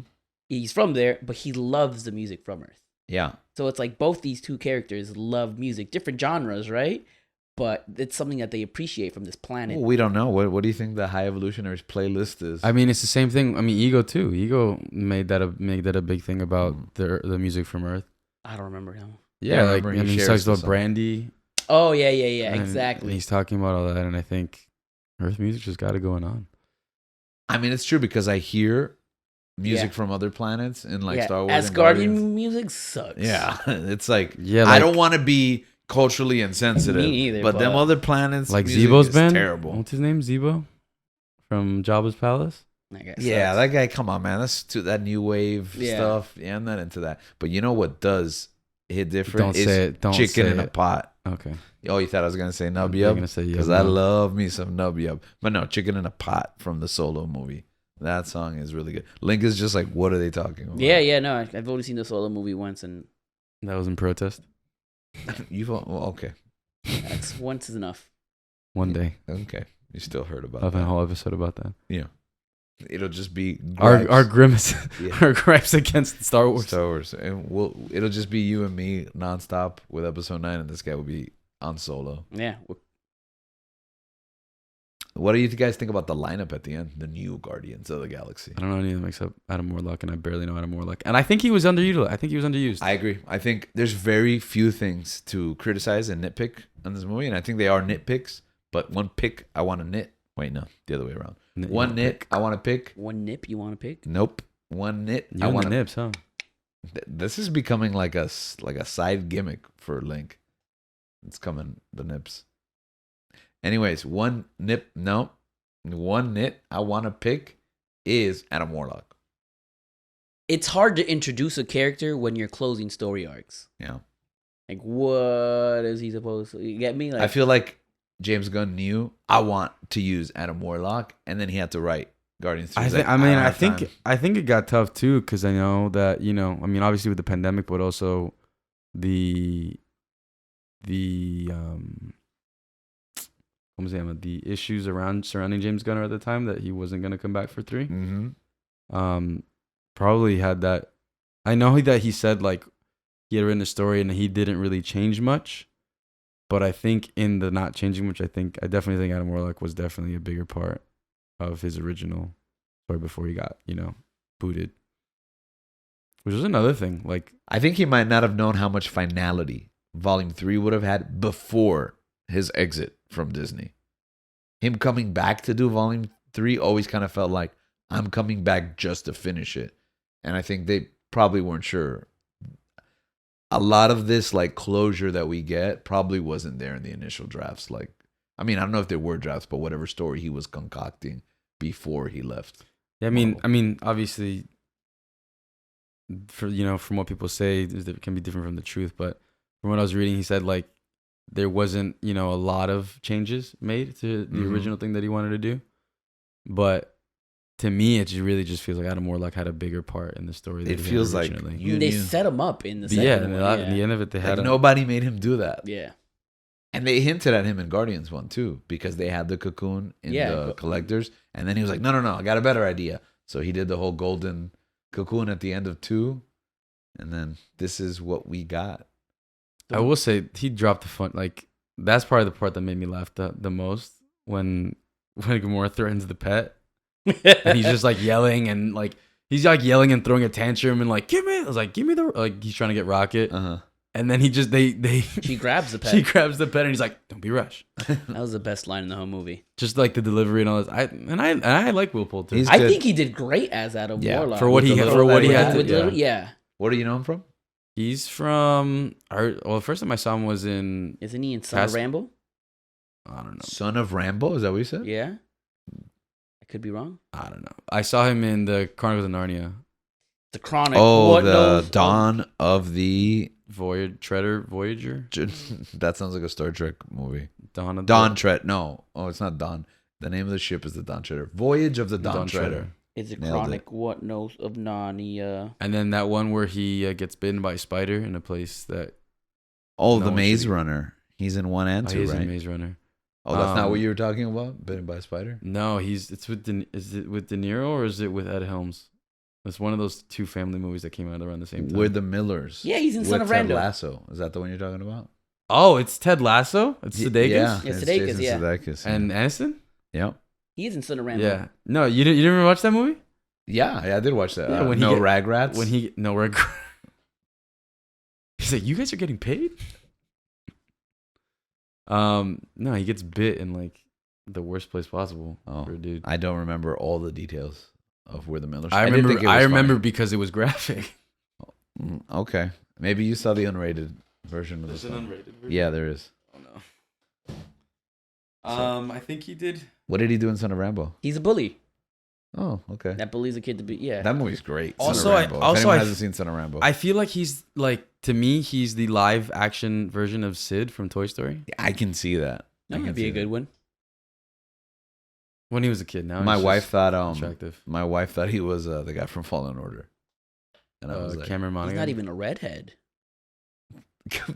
he's from there, but he loves the music from Earth. Yeah. So it's like both these two characters love music, different genres, right? But it's something that they appreciate from this planet. Well, we don't know. What do you think the High Evolutionaries playlist is? I mean, it's the same thing. I mean, Ego too. Ego made that a big thing about the music from Earth. I don't remember him. Yeah, I Yeah, like remember I he mean, he shares talks the about song. Brandy. Oh, yeah, and exactly. he's talking about all that, and I think Earth music just got it going on. I mean, it's true because I hear music Yeah. from other planets in like Yeah, Star Wars. and Asgardian Guardians. music sucks. Yeah, it's like, Yeah, I like- don't want to be culturally insensitive. Me neither, But them but- other planets, Like music Zebo's is band. terrible. What's his name? Zebo from Jabba's Palace. That guy Yeah, sucks. that guy. Come on, man. That's that new wave Yeah. stuff. Yeah, I'm not into that. But you know what does hit different? Don't is say it. Don't chicken say in a it. pot. Okay. Oh, you thought I was gonna say nub You're yub? gonna say Because yub, I no. love me some nub yub. But no, chicken in a pot from the Solo movie. That song is really good. Link is just like, what are they talking about? Yeah, no, I've only seen the Solo movie once, and That was in protest. You've well, okay, that's once is enough. One day. okay. You still heard about I'll have a that? whole episode about that. Yeah. It'll just be Our gripes. grimace, Yeah. our gripes against Star Wars. Star Wars, and it'll just be you and me nonstop with episode 9, and this guy will be on Solo. Yeah, What do you guys think about the lineup at the end? The new Guardians of the Galaxy. I don't know any of them except Adam Warlock, and I barely know Adam Warlock. And I think he was underutilized. I think he was underused. I agree. I think there's very few things to criticize and nitpick on this movie, and I think they are nitpicks. But one pick I want to nit. Wait, no, the other way around. One nit I want to pick. one nip you want to pick? Nope. One nit You I and want the to. nips, huh? This is becoming like a side gimmick for Link. It's coming, the nips. Anyways, one nit I want to pick is Adam Warlock. It's hard to introduce a character when you're closing story arcs. Yeah. Like, what is he supposed to? You get me? Like, I feel like James Gunn knew I want to use Adam Warlock, and then he had to write Guardians 3. I He's think. like, I mean, don't I have think. time. I think it got tough too because I know that I mean, obviously with the pandemic, but also the what was it? The issues surrounding James Gunn at the time that he wasn't gonna come back for 3. Mm-hmm. Probably had that. I know that he said like he had written a story and he didn't really change much, but I think in the not changing much, I definitely think Adam Warlock was definitely a bigger part of his original story before he got booted, which was another thing. Like I think he might not have known how much finality Volume 3 would have had before his exit from Disney. Him coming back to do Volume 3 always kind of felt like, I'm coming back just to finish it. And I think they probably weren't sure. A lot of this like closure that we get probably wasn't there in the initial drafts. Like, I mean, I don't know if there were drafts, but whatever story he was concocting before he left. I mean, obviously, from what people say, it can be different from the truth. But from what I was reading, he said like there wasn't a lot of changes made to the Mhm. original thing that he wanted to do. But to me, it really just feels like Adam Warlock had a bigger part in the story. Than It feels like they knew. set him up in the But second yeah, one. in the end of it, they had Like nobody made him do that. Yeah. And they hinted at him in Guardians 1 too, because they had the cocoon in the collectors. And then he was like, no, I got a better idea. So he did the whole golden cocoon at the end of 2. And then this is what we got. I will say he dropped the fun. Like that's probably the part that made me laugh the most when Gamora threatens the pet, and he's just like yelling and like he's like yelling and throwing a tantrum and like give me. I was like give me the like he's trying to get Rocket, and then he just she grabs the pet. She grabs the pet and he's like don't be rushed. That was the best line in the whole movie. Just like the delivery and all this. I like Will Poulter. I think he did great as Adam Warlock for what he had to. Yeah. Where do you know him from? He's from. Well, the first time I saw him was in. Isn't he in Son of Rambo? I don't know. Son of Rambo? Is that what you said? Yeah. I could be wrong. I don't know. I saw him in the Chronicles of Narnia. The Chronic. Oh, the Dawn of the Voyager. That sounds like a Star Trek movie. Dawn Treader. No, it's not Dawn. The name of the ship is the Dawn Treader. Voyage of the Dawn Treader. Is it Chronic What Knows of Narnia? And then that one where he gets bitten by a spider in a place that. Oh, the Maze Runner. He's in 1 and 2, he's right? in Maze Runner. Oh, that's not what you were talking about? Bitten by a spider? No, it's with is it with De Niro or is it with Ed Helms? It's one of those 2 family movies that came out around the same time. We're the Millers. Yeah, he's in Son of Rambo. Ted Lasso. Is that the one you're talking about? Oh, it's Ted Lasso? It's Sudeikis? Yeah, it's Sudeikis, yeah. Sudeikis, And Aniston? Yep. He's in Son of Rambo. Yeah. No, you didn't even watch that movie? Yeah, I did watch that. Yeah, Ragrats. No Ragrats. He's like, you guys are getting paid? No, he gets bit in like the worst place possible. Oh, for a dude. I don't remember all the details of where the Millers. I remember because it was graphic. Okay, maybe you saw the unrated version of this. There's an unrated version. Yeah, there is. Oh no. I think he did. What did he do in Son of Rambo? He's a bully. Oh, okay. That bullies a kid to be. Yeah. That movie's great. Also, Son of Rambo. If anyone hasn't seen Son of Rambo, I feel like he's like to me, he's the live action version of Sid from Toy Story. I can see that. That might be a good one. When he was a kid, now my wife thought attractive. My wife thought he was the guy from Fallen Order, and I was like, Cameron Monaghan. He's not even a redhead.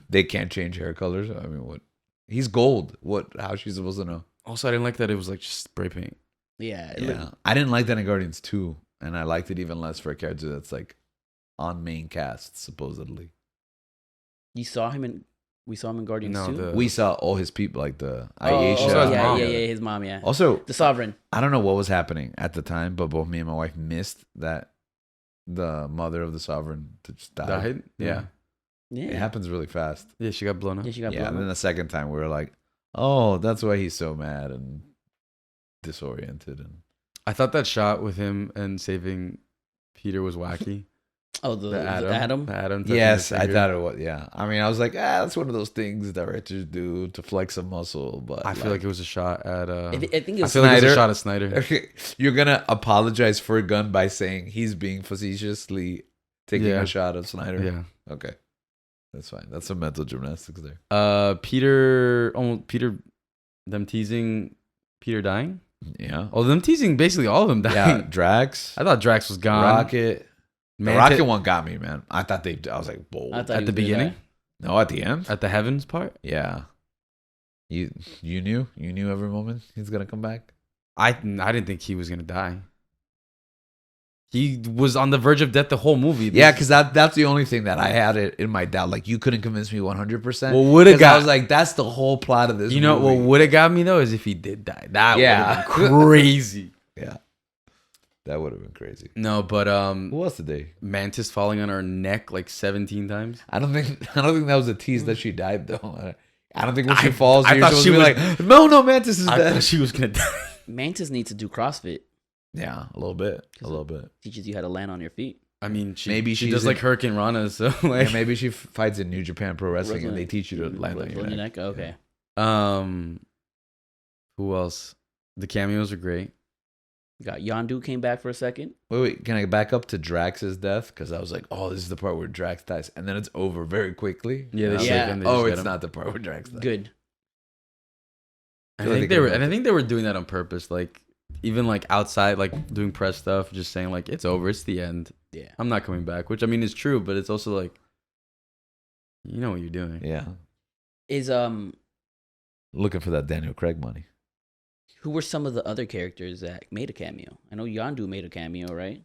They can't change hair colors. I mean, what? He's gold. What? How's she supposed to know? Also, I didn't like that it was like just spray paint. Yeah. I didn't like that in Guardians 2, and I liked it even less for a character that's like on main cast supposedly. We saw him in Guardians 2. We saw all his people, like the Aisha. Yeah, his mom, yeah. Also, the Sovereign. I don't know what was happening at the time, but both me and my wife missed that the mother of the Sovereign just died. Yeah. It happens really fast. Yeah, she got blown up. Yeah, and then the second time we were like, oh, that's why he's so mad and disoriented. And I thought that shot with him and saving Peter was wacky. Oh, the Adam? The Adam. Yes, I thought it was. Yeah. I mean, I was like, that's one of those things directors do to flex a muscle. But I feel like it was a shot at. I think it was Snyder. Like it was a shot at Snyder. You're going to apologize for Gunn by saying he's being facetiously taking a shot at Snyder? Yeah. Okay. That's fine. That's some mental gymnastics there. Peter, them teasing Peter dying? Yeah. Oh, them teasing basically all of them dying. Yeah, Drax. I thought Drax was gone. Rocket. The Rocket one got me, man. I was like, bold. At the beginning? No, at the end. At the heavens part? Yeah. You knew? You knew every moment he's going to come back? I didn't think he was going to die. He was on the verge of death the whole movie. Yeah, because that's the only thing that I had it in my doubt. Like, you couldn't convince me 100%. Well, would have got. I was like, that's the whole plot of this movie. What would have got me, though, is if he did die. That would have been crazy. Yeah. That would have been crazy. No, but who else did they? Mantis falling on her neck like 17 times. I don't think that was a tease that she died, though. I don't think when she falls, I thought she was like, no, Mantis is dead. I thought she was gonna die. Mantis needs to do CrossFit. Yeah, a little bit. Teaches you how to land on your feet. I mean, maybe she does like Hurricane Rana, so like maybe she fights in New Japan Pro Wrestling and they teach you to land on your neck. Okay. Who else? The cameos are great. You got Yondu came back for a second. Wait, can I back up to Drax's death? Because I was like, oh, this is the part where Drax dies, and then it's over very quickly. Yeah, it's not the part where Drax dies. Good. I think they were doing that on purpose. Like even like outside, like doing press stuff, just saying like it's over, it's the end. Yeah. I'm not coming back, which I mean is true, but it's also like, you know what you're doing. Yeah. Is Looking for that Daniel Craig money. who were some of the other characters that made a cameo? I know Yondu made a cameo, right?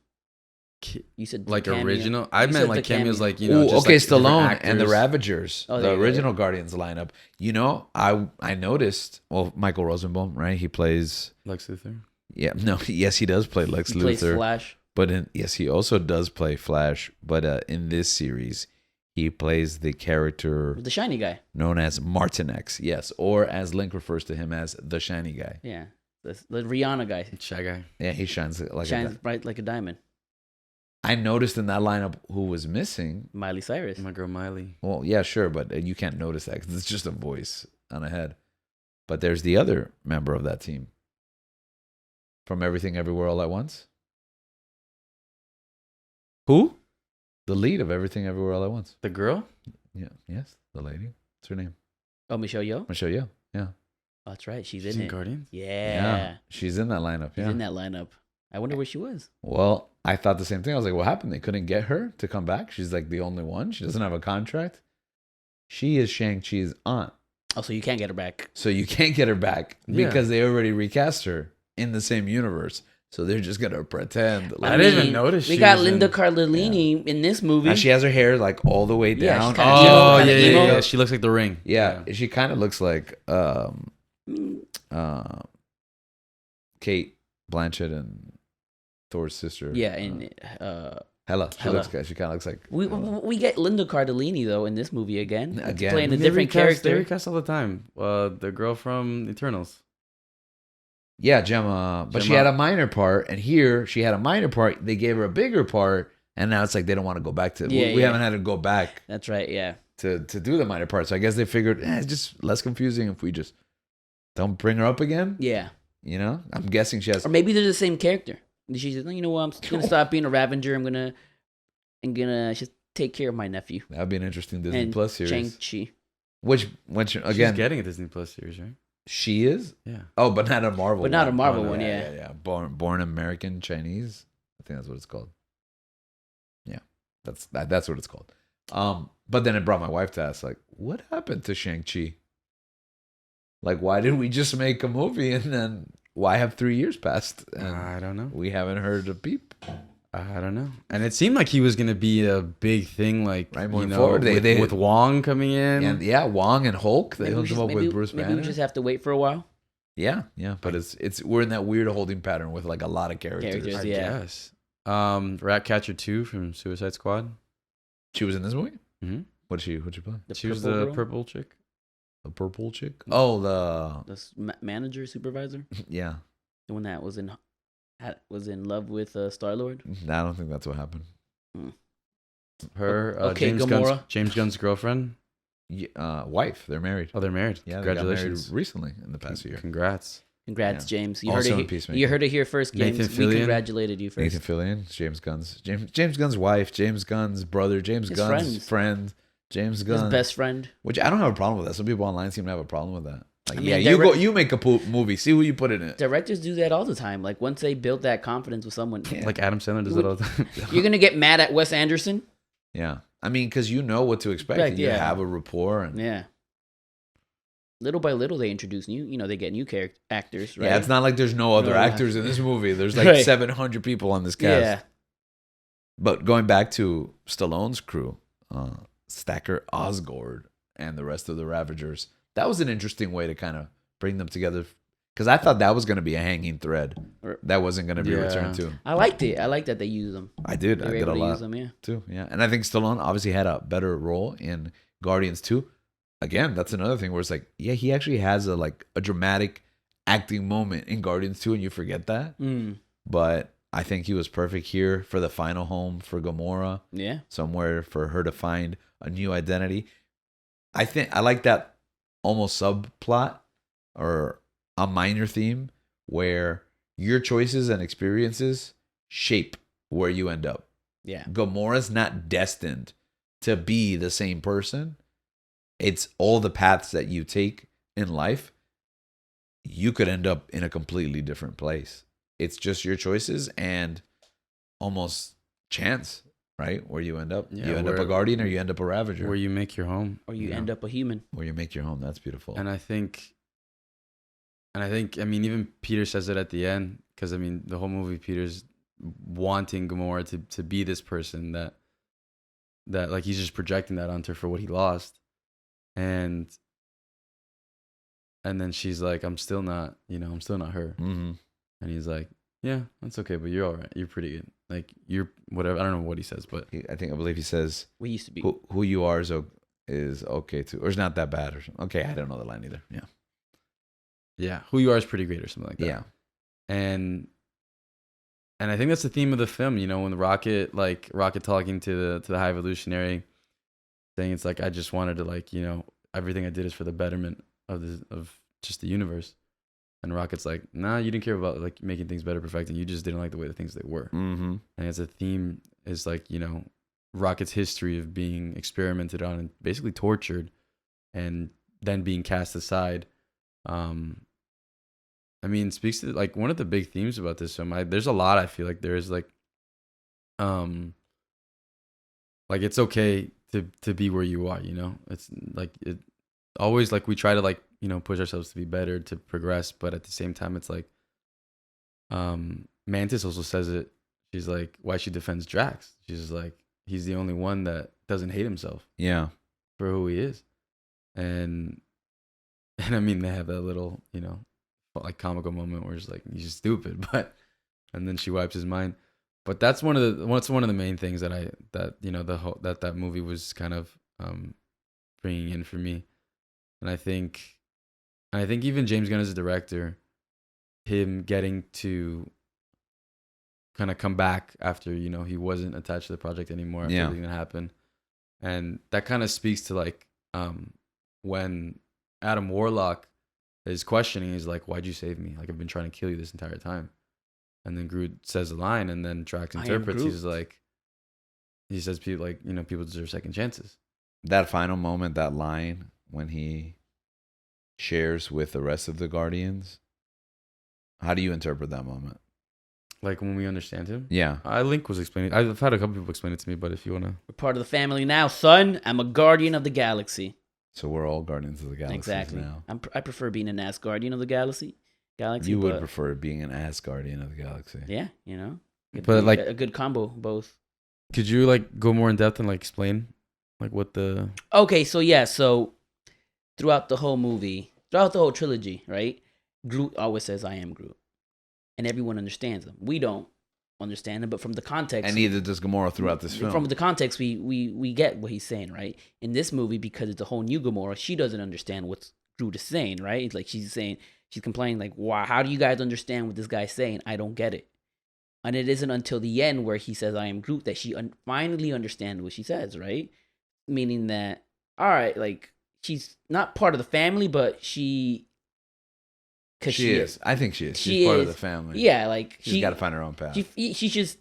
You said Like cameo. original. I You meant said like the cameos, cameo. like you know. Ooh, just okay, like different Stallone and the actors. Ravagers, Oh, the there you go, original Guardians lineup. You know, I noticed. Well, Michael Rosenbaum, right? He plays. Lex Luthor. Yeah, no, yes, he does play Lex He plays Luthor. Flash. But yes, he also does play Flash. But in this series, he plays the character The shiny guy. known as Martin X. Yes, or as Link refers to him as the shiny guy. Yeah. The Rihanna guy. Shy guy. Yeah, he shines like Shines bright like a diamond. I noticed in that lineup who was missing. Miley Cyrus. My girl Miley. Well, yeah, sure, but you can't notice that because it's just a voice on a head. But there's the other member of that team from Everything Everywhere All at Once. Who? The lead of Everything Everywhere All at Once. The girl? Yeah, yes, the lady. What's her name? Oh, Michelle Yeoh? Michelle Yeoh. Yeah. Oh, that's right. She's She's in in it. Guardians. Yeah. She's in that lineup. She's Yeah. in that lineup. I wonder where she was. Well, I thought the same thing. I was like, what happened? They couldn't get her to come back. She's like the only one. She doesn't have a contract. She is Shang-Chi's aunt. Oh, so you can't get her back. So you can't get her back Yeah. because they already recast her in the same universe. So they're just going to pretend. I didn't even notice We she got was Linda in- Cardellini in this movie. And she has her hair like all the way Yeah, down. she's kinda Oh, emo, yeah, kinda yeah, emo. yeah. She looks like the Ring. Yeah, she kind of looks like Kate Blanchett and Thor's sister. Yeah, and Hela. Hela. She kind of looks like we get Linda Cardellini though in this movie again. Again. Playing a They different recast- They character. recast all the time. The girl from Eternals. yeah, Gemma, but she Gemma. had a minor part, and here she had a minor part. They gave her a bigger part, and now it's like they don't want to go back to. Yeah, we yeah. haven't had to go back That's right. Yeah. to do the minor part. So I guess they figured it's just less confusing if we just don't bring her up again. Yeah. You know, I'm guessing she has. Or maybe they're the same character. She said, "You know what? I'm gonna stop being a Ravager. I'm gonna just take care of my nephew." That'd be an interesting Disney And Plus series. Shang-Chi. Which She's again, getting a Disney Plus series, right? she is. Yeah. Oh, but not a Marvel. But not a Marvel no, one, yeah. Born American Chinese. I think that's what it's called. Yeah, that's what it's called. But then it brought my wife to ask, like, what happened to Shang-Chi? Like, why did we just make a movie and then why have 3 years passed and I don't know. we haven't heard a peep? I don't know. And it seemed like he was gonna be a big thing, like Right, you moving know, forward. They- with Wong coming in. And yeah, Wong and Hulk, they Maybe we hooked him just- up maybe- with Bruce maybe Banner. we just have to wait for a while. Yeah, but it's we're in that weird holding pattern with like a lot of characters. Characters. I Yeah. guess. Ratcatcher 2 from Suicide Squad. She was in this movie. Mm-hmm. What'd she play? She was purple the girl? purple chick. The purple chick. Oh, The manager, supervisor, yeah. the one that was in love with Star-Lord. I don't think that's what happened. Her Okay, James Gamora. Gunn's girlfriend. Wife. They're married. Oh, they're married. Yeah, they got married Congratulations. recently in the past year. Congrats. Congrats, Yeah. James. Also in Peacemaker. You heard it here first, James. Nathan We Fillion. congratulated you first. Nathan Fillion, James Gunn's wife, James Gunn's brother, James His Gunn's friends. friend, James Gunn. His best friend. Which I don't have a problem with that. Some people online seem to have a problem with that. Like, I mean, yeah, you make a movie. See who you put in it. Directors do that all the time. Like once they build that confidence with someone, Yeah. Like Adam Sandler does that all the time. you're gonna get mad at Wes Anderson. Yeah, I mean, because you know what to expect. Right, and you yeah. have a rapport, and Yeah. Little by little, they introduce they get new character actors. Right? yeah, it's not like there's no other No. actors in this movie. There's like Right. 700 people on this cast. Yeah. But going back to Stallone's crew, Stacker Osgord and the rest of the Ravagers, that was an interesting way to kind of bring them together. Because I thought that was going to be a hanging thread that wasn't going to be Yeah. returned to. I liked it. I liked that they used them. I did. They I were did able a to lot use them. Yeah. too. Yeah, and I think Stallone obviously had a better role in Guardians 2. Again, that's another thing where it's like, yeah, he actually has a dramatic acting moment in Guardians 2, and you forget that. Mm. But I think he was perfect here for the final home for Gamora. Yeah. Somewhere for her to find a new identity. I think I like that almost subplot or a minor theme where your choices and experiences shape where you end up. Yeah. Gamora's not destined to be the same person. It's all the paths that you take in life. You could end up in a completely different place. it's just your choices and almost chance, right? Where you end up. Yeah, you end up a guardian or you end up a ravager. Where you make your home. Or you end up a human. Where you make your home. That's beautiful. And I think, I mean, even Peter says it at the end, because I mean, the whole movie, Peter's wanting Gamora to be this person that like he's just projecting that onto her for what he lost, and then she's like, I'm still not her, Mm-hmm. and he's like, yeah, that's okay, but you're all right, you're pretty good, like you're whatever. I don't know what he says, but I believe he says, We used to be. who you are is okay too, or it's not that bad, or something. Okay, I don't know the line either. Yeah, who you are is pretty great, or something like that. Yeah. And I think that's the theme of the film, when Rocket talking to the High Evolutionary, saying it's like, I just wanted to, like, everything I did is for the betterment of just the universe. And Rocket's like, nah, you didn't care about like making things better, perfecting. You just didn't like the way the things they were. Mm-hmm. And as a theme is like, Rocket's history of being experimented on and basically tortured, and then being cast aside. I mean, speaks to like one of the big themes about this film. There's a lot. I feel like there is like it's okay to be where you are. It's like it always, like, we try to like push ourselves to be better, to progress, but at the same time, it's like Mantis also says it. She's like, why she defends Drax. She's just like, he's the only one that doesn't hate himself. Yeah. For who he is, and I mean, they have that little like comical moment where it's like, he's just stupid, and then she wipes his mind. But that's one of the main things that movie was kind of bringing in for me. And I think even James Gunn as a director, him getting to kind of come back after he wasn't attached to the project anymore after everything that happened, and that kind of speaks to like when Adam Warlock is questioning, he's like, why'd you save me? Like, I've been trying to kill you this entire time. And then Groot says a line, and then Drax interprets. He's like, he says, people people deserve second chances. That final moment, that line when he shares with the rest of the Guardians, how do you interpret that moment? Like, when we understand him? Yeah. Link was explaining. I've had a couple people explain it to me, but if you want to. We're part of the family now, son. I'm a guardian of the galaxy. So we're all Guardians of the Galaxy now. I prefer being an Asgardian of the galaxy. You would prefer being an Asgardian of the galaxy. Yeah, But like a good combo, both. Could you like go more in depth and like explain like what the? Okay, so throughout the whole movie, throughout the whole trilogy, right? Groot always says, "I am Groot," and everyone understands him. We don't understand him, but from the context, and neither does Gamora throughout this film. From the context, we get what he's saying, right? In this movie, because it's a whole new Gamora, she doesn't understand what Groot is saying, right? It's like she's complaining, like, "Why? How do you guys understand what this guy's saying? I don't get it." And it isn't until the end where he says, "I am Groot," that she finally understands what she says, right? Meaning that, all right, like, she's not part of the family, but she is. I think she is. She's part of the family. Yeah, like she's got to find her own path. She just,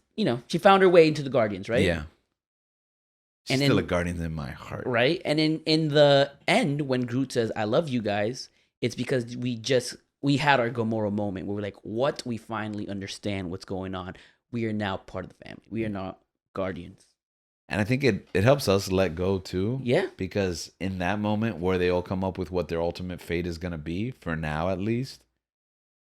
she found her way into the Guardians, right? Yeah. She's still a Guardian in my heart. Right? And in the end, when Groot says, "I love you guys," it's because we had our Gamora moment where we're like, what? We finally understand what's going on. We are now part of the family. We are not Guardians. And I think it helps us let go too. Yeah. Because in that moment where they all come up with what their ultimate fate is going to be, for now at least,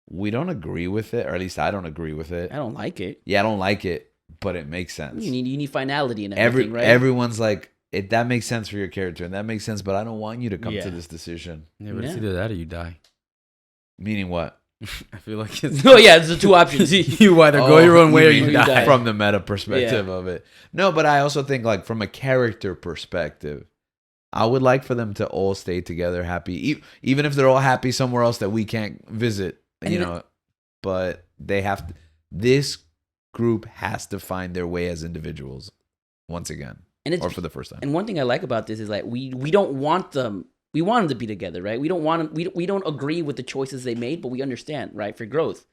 we don't agree with it, or at least I don't agree with it. I don't like it. Yeah, I don't like it, but it makes sense. You need finality in everything, right? Everyone's like, that makes sense for your character, and that makes sense, but I don't want you to come to this decision. Yeah, but it's either that or you die. Meaning what? I feel like it's... No, yeah, it's the two options. You either go your own way or you die. From the meta perspective of it. No, but I also think, like, from a character perspective, I would like for them to all stay together happy, even if they're all happy somewhere else that we can't visit. But they have to, this group has to find their way as individuals once again, or for the first time. And one thing I like about this is like we don't want them. We want them to be together, right? We don't want them. We don't agree with the choices they made, but we understand, right, for growth.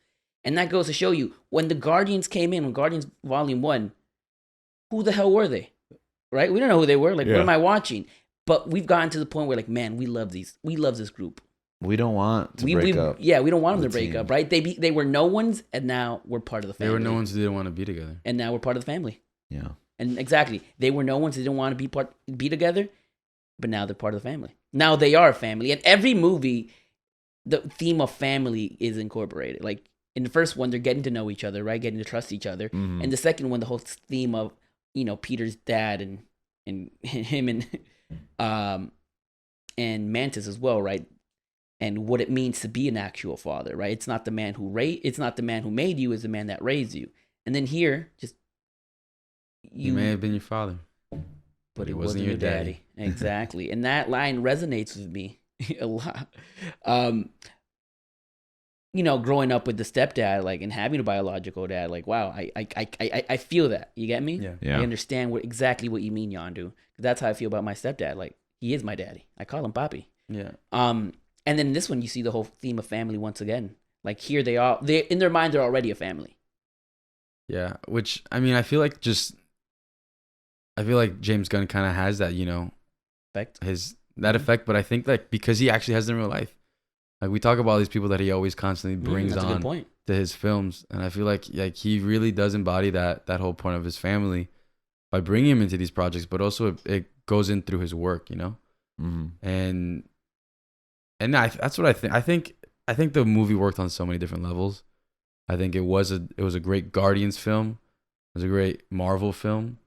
And that goes to show you when the Guardians came in, when Guardians Volume 1, who the hell were they, right? We don't know who they were. Like, what am I watching? But we've gotten to the point where, like, man, we love this group. we don't want to break up. Yeah, we don't want them to break team. up, right? They were no ones, and now we're part of the They family. were no ones who didn't want to be together. And now we're part of the family. Yeah. And exactly, they were no ones who didn't want to be together, but now they're part of the family. Now they are a family. And every movie, the theme of family is incorporated. Like in the first one, they're getting to know each other, right? Getting to trust each other. Mhm. And the second one, the whole theme of, Peter's dad and him and Mantis as well, right? And what it means to be an actual father, right? It's not the man who made you, it's the man that raised you. And then here, just You may have been your father, but he wasn't your daddy. Exactly. And that line resonates with me a lot. Growing up with the stepdad, like, and having a biological dad, like, wow, I feel that. You get me? Yeah. I understand exactly what you mean, Yondu. That's how I feel about my stepdad. Like, he is my daddy. I call him Papi. Yeah. And then in this one, you see the whole theme of family once again. Like, here they are. They in their mind, they're already a family. Yeah. Which, I mean, I feel like James Gunn kind of has that, Effect. That effect. But I think that because he actually has it in real life, like we talk about all these people that he always constantly brings that's a on good point. to his films, and I feel like he really does embody that whole point of his family by bringing him into these projects, but also it goes in through his work, Mm-hmm. and that's what I think. I think the movie worked on so many different levels. I think it was a great Guardians film. It was a great Marvel film.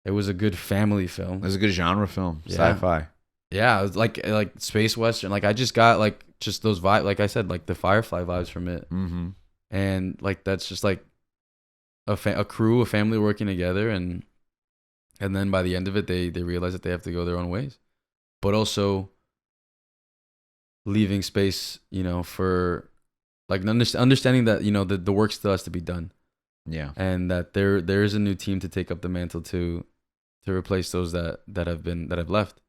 It was a good family film. It was a good genre film. Yeah. Sci-fi. Yeah, it was like space western. Like I just got like just those vibes. Like I said, like the Firefly vibes from it. Mm-hmm. And like that's just like a crew, a family working together, and then by the end of it, they realize that they have to go their own ways, but also leaving space, for like understanding that the work still has to be done. Yeah. And that there is a new team to take up the mantle to replace those that have left.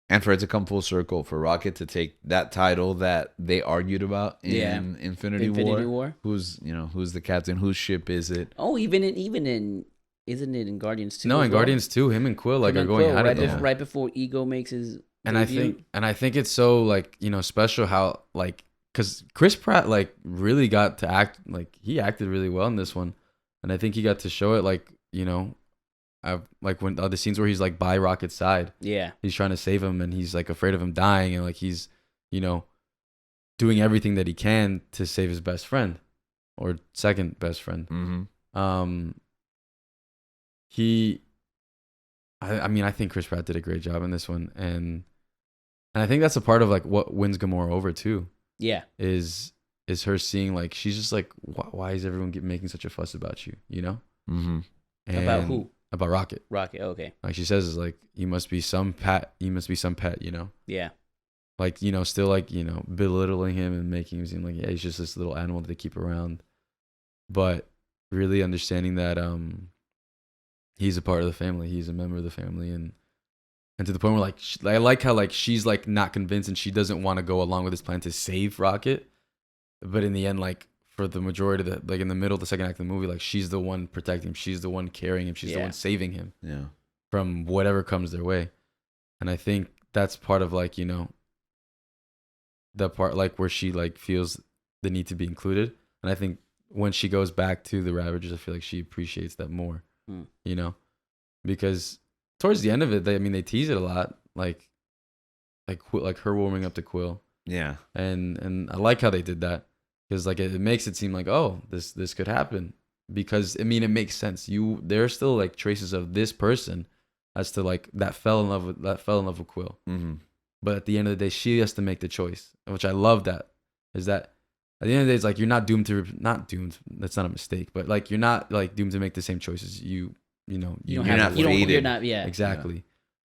And for it to come full circle, for Rocket to take that title that they argued about in Infinity War. Who's the captain? Whose ship is it? Oh, even in isn't it in Guardians 2? No, in Guardians 2, him and Quill are going at it right before Ego makes his and debut. I think it's so like, special how like, because Chris Pratt like really got to act, like he acted really well in this one, and I think he got to show it, like, like when the scenes where he's like by Rocket's side, he's trying to save him, and he's like afraid of him dying, and like he's doing everything that he can to save his best friend or second best friend. Mm-hmm. I think Chris Pratt did a great job in this one, and I think that's a part of like what wins Gamora over too. Yeah, is her seeing like she's just like, why is everyone making such a fuss about you? Mm-hmm. And about who? About Rocket. Okay. Like she says, is like, you must be some pet. Yeah. Like, still like, belittling him and making him seem like, yeah, he's just this little animal that they keep around. But really understanding that he's a part of the family. He's a member of the family, and to the point where like I like how like she's like not convinced and she doesn't want to go along with his plan to save Rocket, but in the end, like for the majority of the, like in the middle of the second act of the movie, like she's the one protecting him, she's the one carrying him, she's the one saving him from whatever comes their way. And I think that's part of like, the part like where she like feels the need to be included. And I think when she goes back to the Ravagers, I feel like she appreciates that more, because towards the end of it, they tease it a lot, like her warming up to Quill. Yeah. And I like how they did that, because like it makes it seem like, oh, this could happen, because it makes sense. There's still like traces of this person as to like that fell in love with Quill. Mm-hmm. But at the end of the day, she has to make the choice, which I love. That is that at the end of the day, it's like you're not doomed. That's not a mistake, but like you're not like doomed to make the same choices. You're not. Yeah, exactly. Yeah.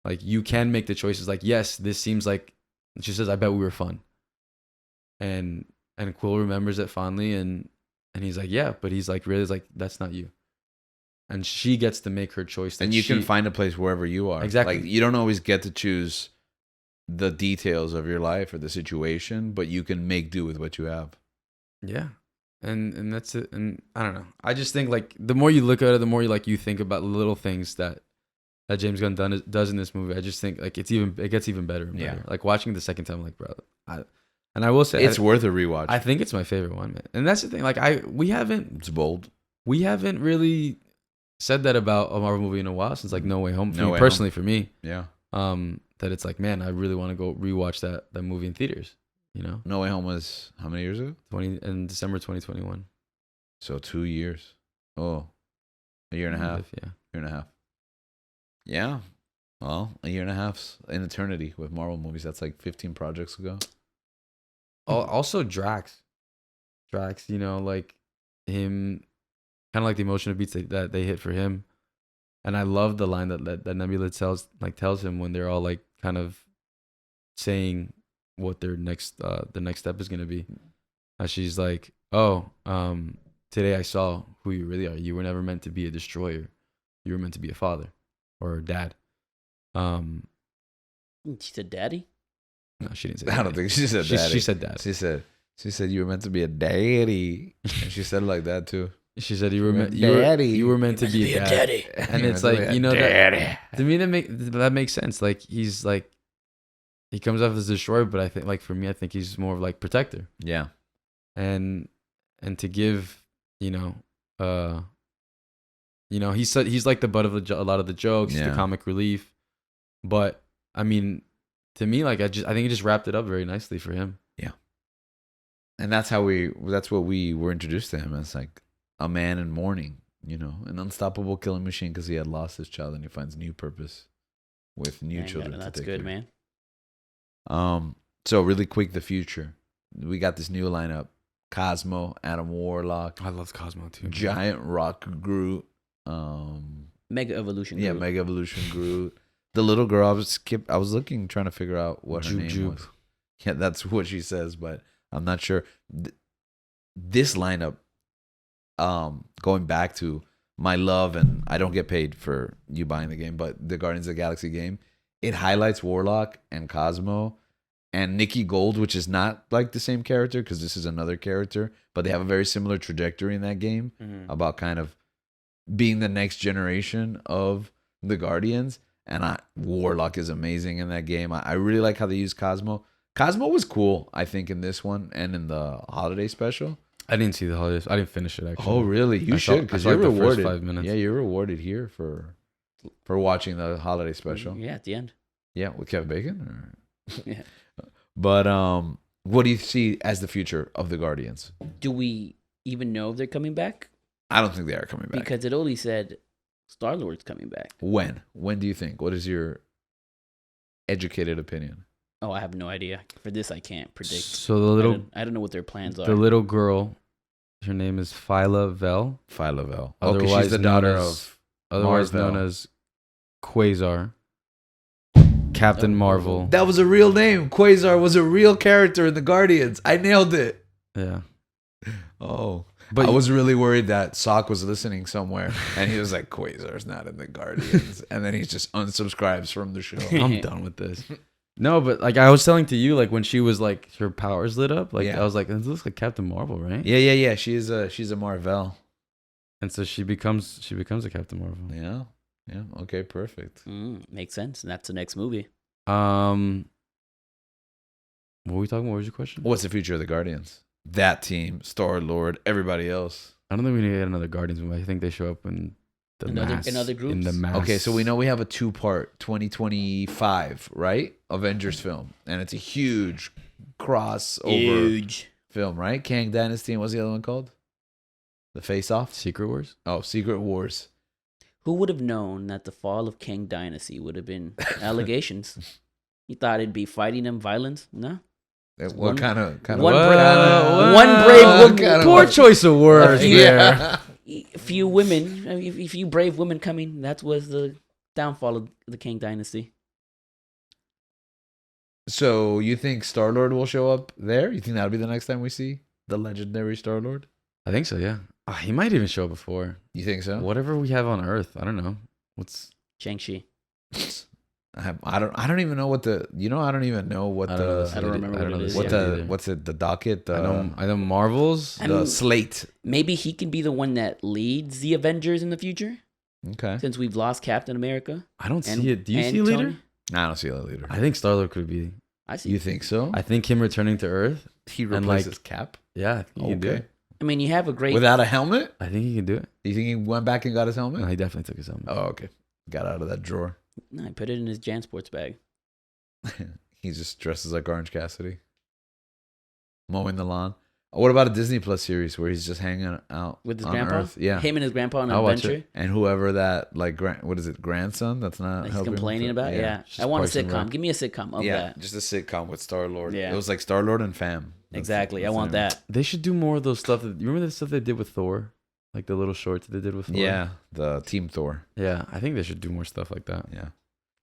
Like you can make the choices. Like, yes, this seems like, she says, I bet we were fun. And Quill remembers it fondly, and he's like, yeah, but he's like, really, it's like, that's not you. And she gets to make her choice. And you can find a place wherever you are. Exactly. Like you don't always get to choose the details of your life or the situation, but you can make do with what you have. Yeah. And that's it. And I don't know. I just think like the more you look at it, the more you think about the little things that James Gunn does in this movie. I just think like it gets even better and better. Like watching it the second time, like, bro, And I will say It's worth a rewatch. I think it's my favorite one, man. And that's the thing. Like It's bold. we haven't really said that about a Marvel movie in a while since like No Way Home. No Way Personally, for me, Yeah. that it's like, man, I really want to go rewatch that movie in theaters. You know, No Way Home was how many years ago? in December 2021. So 2 years. Oh, a year and a half. Yeah. Year and a half. Yeah. Well, a year and a half's an eternity with Marvel movies. That's like 15 projects ago. Also, Drax, you know, like him, kind of like the emotional beats that they hit for him, and I love the line that Nebula tells him when they're all like kind of saying what their next step is gonna be. She's like, "Oh, today I saw who you really are. You were never meant to be a destroyer. You were meant to be a father or a dad." She said, "Daddy." No, she didn't say. I don't think she said daddy. She said dad. She said you were meant to be a daddy, and she said it like that too. She said you were meant to be a daddy. And it's like, you know, that, to me that makes sense. Like he comes off as a destroyer, but I think like for me, I think he's more of like protector. Yeah. And to give, he's like the butt of a lot of the jokes, the comic relief. But I mean, to me, like I think he just wrapped it up very nicely for him. Yeah. And that's what we were introduced to him as, like a man in mourning, an unstoppable killing machine because he had lost his child and he finds new purpose with new children. That's good, man. So really quick, the future. We got this new lineup: Cosmo, Adam Warlock. I love Cosmo too. Giant Rock Groot. Mega Evolution. Yeah, Groot. Mega Evolution Groot. The little girl, I was looking, trying to figure out what her name was. Yeah, that's what she says, but I'm not sure. This lineup, going back to my love, and I don't get paid for you buying the game, but the Guardians of the Galaxy game, it highlights Warlock and Cosmo and Nikki Gold, which is not like the same character because this is another character, but they have a very similar trajectory in that game about kind of being the next generation of the Guardians. And Warlock is amazing in that game. I really like how they use Cosmo. Cosmo was cool, I think, in this one and in the holiday special. I didn't see the holidays. I didn't finish it, actually. Oh, really? You should, because you're like rewarded. The first 5 minutes. Yeah, you're rewarded here for watching the holiday special. Yeah, at the end. Yeah, with Kevin Bacon. Yeah. But what do you see as the future of the Guardians? Do we even know if they're coming back? I don't think they are coming back. Because it only said Star-Lord's coming back. When? When do you think? What is your educated opinion? Oh, I have no idea. For this, I can't predict. So the little... I don't know what their plans are. The little girl, her name is Phyla Vel. Phyla Vel. Okay, she's the daughter of... Otherwise Marvel. known as Quasar. Captain Marvel. That was a real name. Quasar was a real character in the Guardians. I nailed it. Yeah. Oh. But I was really worried that Sock was listening somewhere and he was like, Quasar's not in the Guardians. And then he just unsubscribes from the show. I'm done with this. No, but like I was telling to you, like when she was like her powers lit up, like I was like, this looks like Captain Marvel, right? Yeah. She's a Marvel. And so she becomes a Captain Marvel. Yeah. Okay, perfect. Makes sense. And that's the next movie. What were we talking about? What was your question? What's the future of the Guardians? That team, Star-Lord, everybody else. I don't think we need to get another Guardians movie. I think they show up in the mass. In other groups? In the mass. Okay, so we know we have a 2-part 2025, right? Avengers film. And it's a huge crossover film, right? Kang Dynasty, and what's the other one called? The Face Off? Secret Wars? Oh, Secret Wars. Who would have known that the fall of Kang Dynasty would have been allegations? You thought it'd be fighting and violence? No. What kind of one brave poor choice of words there. A few women, a few brave women coming. That was the downfall of the Kang Dynasty. So you think Star-Lord will show up there? You think that'll be the next time we see the legendary Star-Lord? I think so, yeah. He might even show up before. You think so? Whatever we have on Earth, I don't know. What's Shang-Chi? I don't even know what the I don't even know what I don't remember what it is. What's it, the docket? I know Marvel's slate. Maybe he can be the one that leads the Avengers in the future. Okay. Since we've lost Captain America. I don't see it. Do you see a leader? No, I don't see a leader. I think Star-Lord could be. I see. You think so? I think him returning to Earth. He and, replaces Cap Yeah, I think he can do Okay. it. I mean, you have a great. without a helmet. I think he can do it. You think he went back and got his helmet? No, he definitely took his helmet. Oh, okay. Got out of that drawer. No, I put it in his JanSports bag. He just dresses like Orange Cassidy, mowing the lawn. What about a Disney Plus series where he's just hanging out With his on grandpa? Earth? Yeah, Him and his grandpa on an I'll watch adventure. it. and whoever that like what is it, grandson? That's not That he's helping him complaining to- about. Yeah. Just I want a Parks and sitcom. Rec. Give me a sitcom of yeah, that. just a sitcom with Star Lord. Yeah. It was like Star Lord and Fam. Exactly. I that's want the name. that. They should do more of those stuff. You remember the stuff they did with Thor? Like the little shorts they did with Thor? Yeah, the Team Thor. Yeah, I think they should do more stuff like that. Yeah.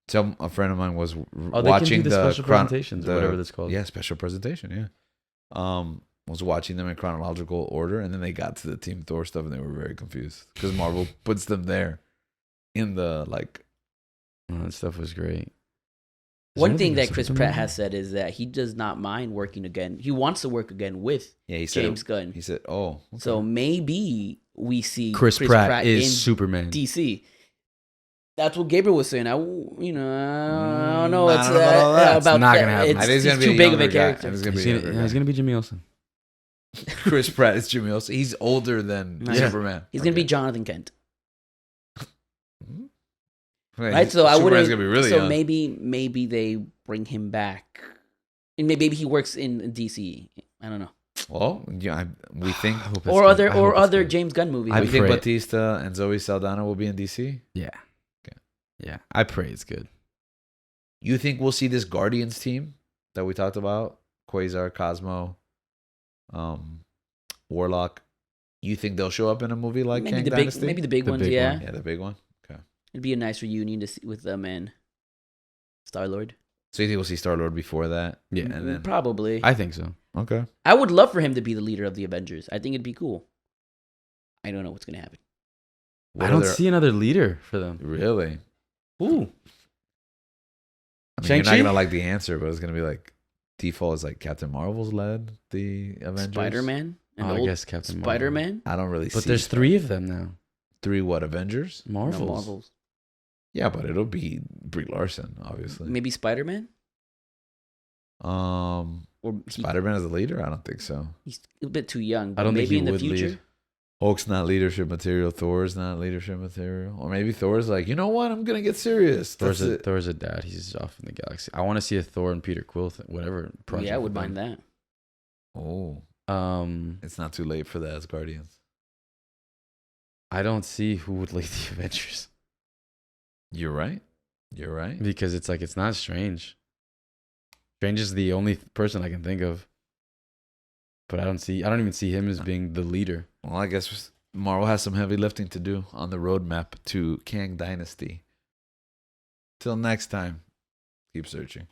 So a friend of mine was Oh, they watching can do the special presentations or whatever that's called. Yeah, special presentation. Yeah. Was watching them in chronological order, and then they got to the Team Thor stuff, and they were very confused because Marvel puts them there in the like. Oh, that stuff was great. Is One there thing anything that Chris else Pratt about has said is that he does not mind working again. He wants to work again with Yeah, he said. James Gunn. He said, "Oh, okay. So maybe we see Chris Pratt is in Superman. DC. That's what Gabriel was saying. I don't know. I It's don't know about all that. It's not gonna happen. It's, I think he's he's gonna be too a big of a younger guy. character. I think he's gonna He's be a gonna, younger yeah, he's guy. gonna be Jimmy Olsen. Chris Pratt is Jimmy Olsen. He's older than Yeah. Superman. He's gonna be Okay. Jonathan Kent, Wait, right? So I Superman's wouldn't. gonna be really so young. maybe they bring him back, and maybe he works in DC. I don't know, Well, yeah, we think I hope it's or good. other I hope it's other good. James Gunn movies. I we think pray- Batista and Zoe Saldana will be in DC. Yeah. Okay. Yeah, I pray it's good. You think we'll see this Guardians team that we talked about? Quasar, Cosmo, Warlock. You think they'll show up in a movie like maybe Kang the Dynasty? big, maybe the big The ones. big Yeah, one. Yeah, the big one. it'd be a nice reunion to see with them and Star Lord. So you think we'll see Star Lord before that? Yeah. And then Probably. I think so. okay. I would love for him to be the leader of the Avengers. I think it'd be cool. I don't know what's gonna happen. What I don't other- see another leader for them. Really. Ooh. I mean, you're Shang-Chi? not gonna like the answer, but it's gonna be like default is like Captain Marvel's led the Avengers. Spider-Man and I old guess Captain Marvel. Spider-Man. I don't really. But see there's 3 of them now. 3 what Avengers? Marvels. No, Marvels. Yeah, but it'll be Brie Larson, obviously. Maybe Spider-Man. Or Spider-Man as a leader? I don't think so. he's a bit too young. But I don't think maybe he in the would future. lead. Hulk's not leadership material. Thor's not leadership material. Or maybe Thor's like, you know what? I'm gonna get serious. That's it. Thor's a dad. He's off in the galaxy. I want to see a Thor and Peter Quill whatever project. Yeah, I would with mind them. that. Oh, It's it's not too late for the Asgardians. I don't see who would lead the Avengers You're right. You're right. because it's like it's not Strange. Strange is the only person I can think of, but I don't even see him as being the leader. Well, I guess Marvel has some heavy lifting to do on the roadmap to Kang Dynasty. Till next time, keep searching.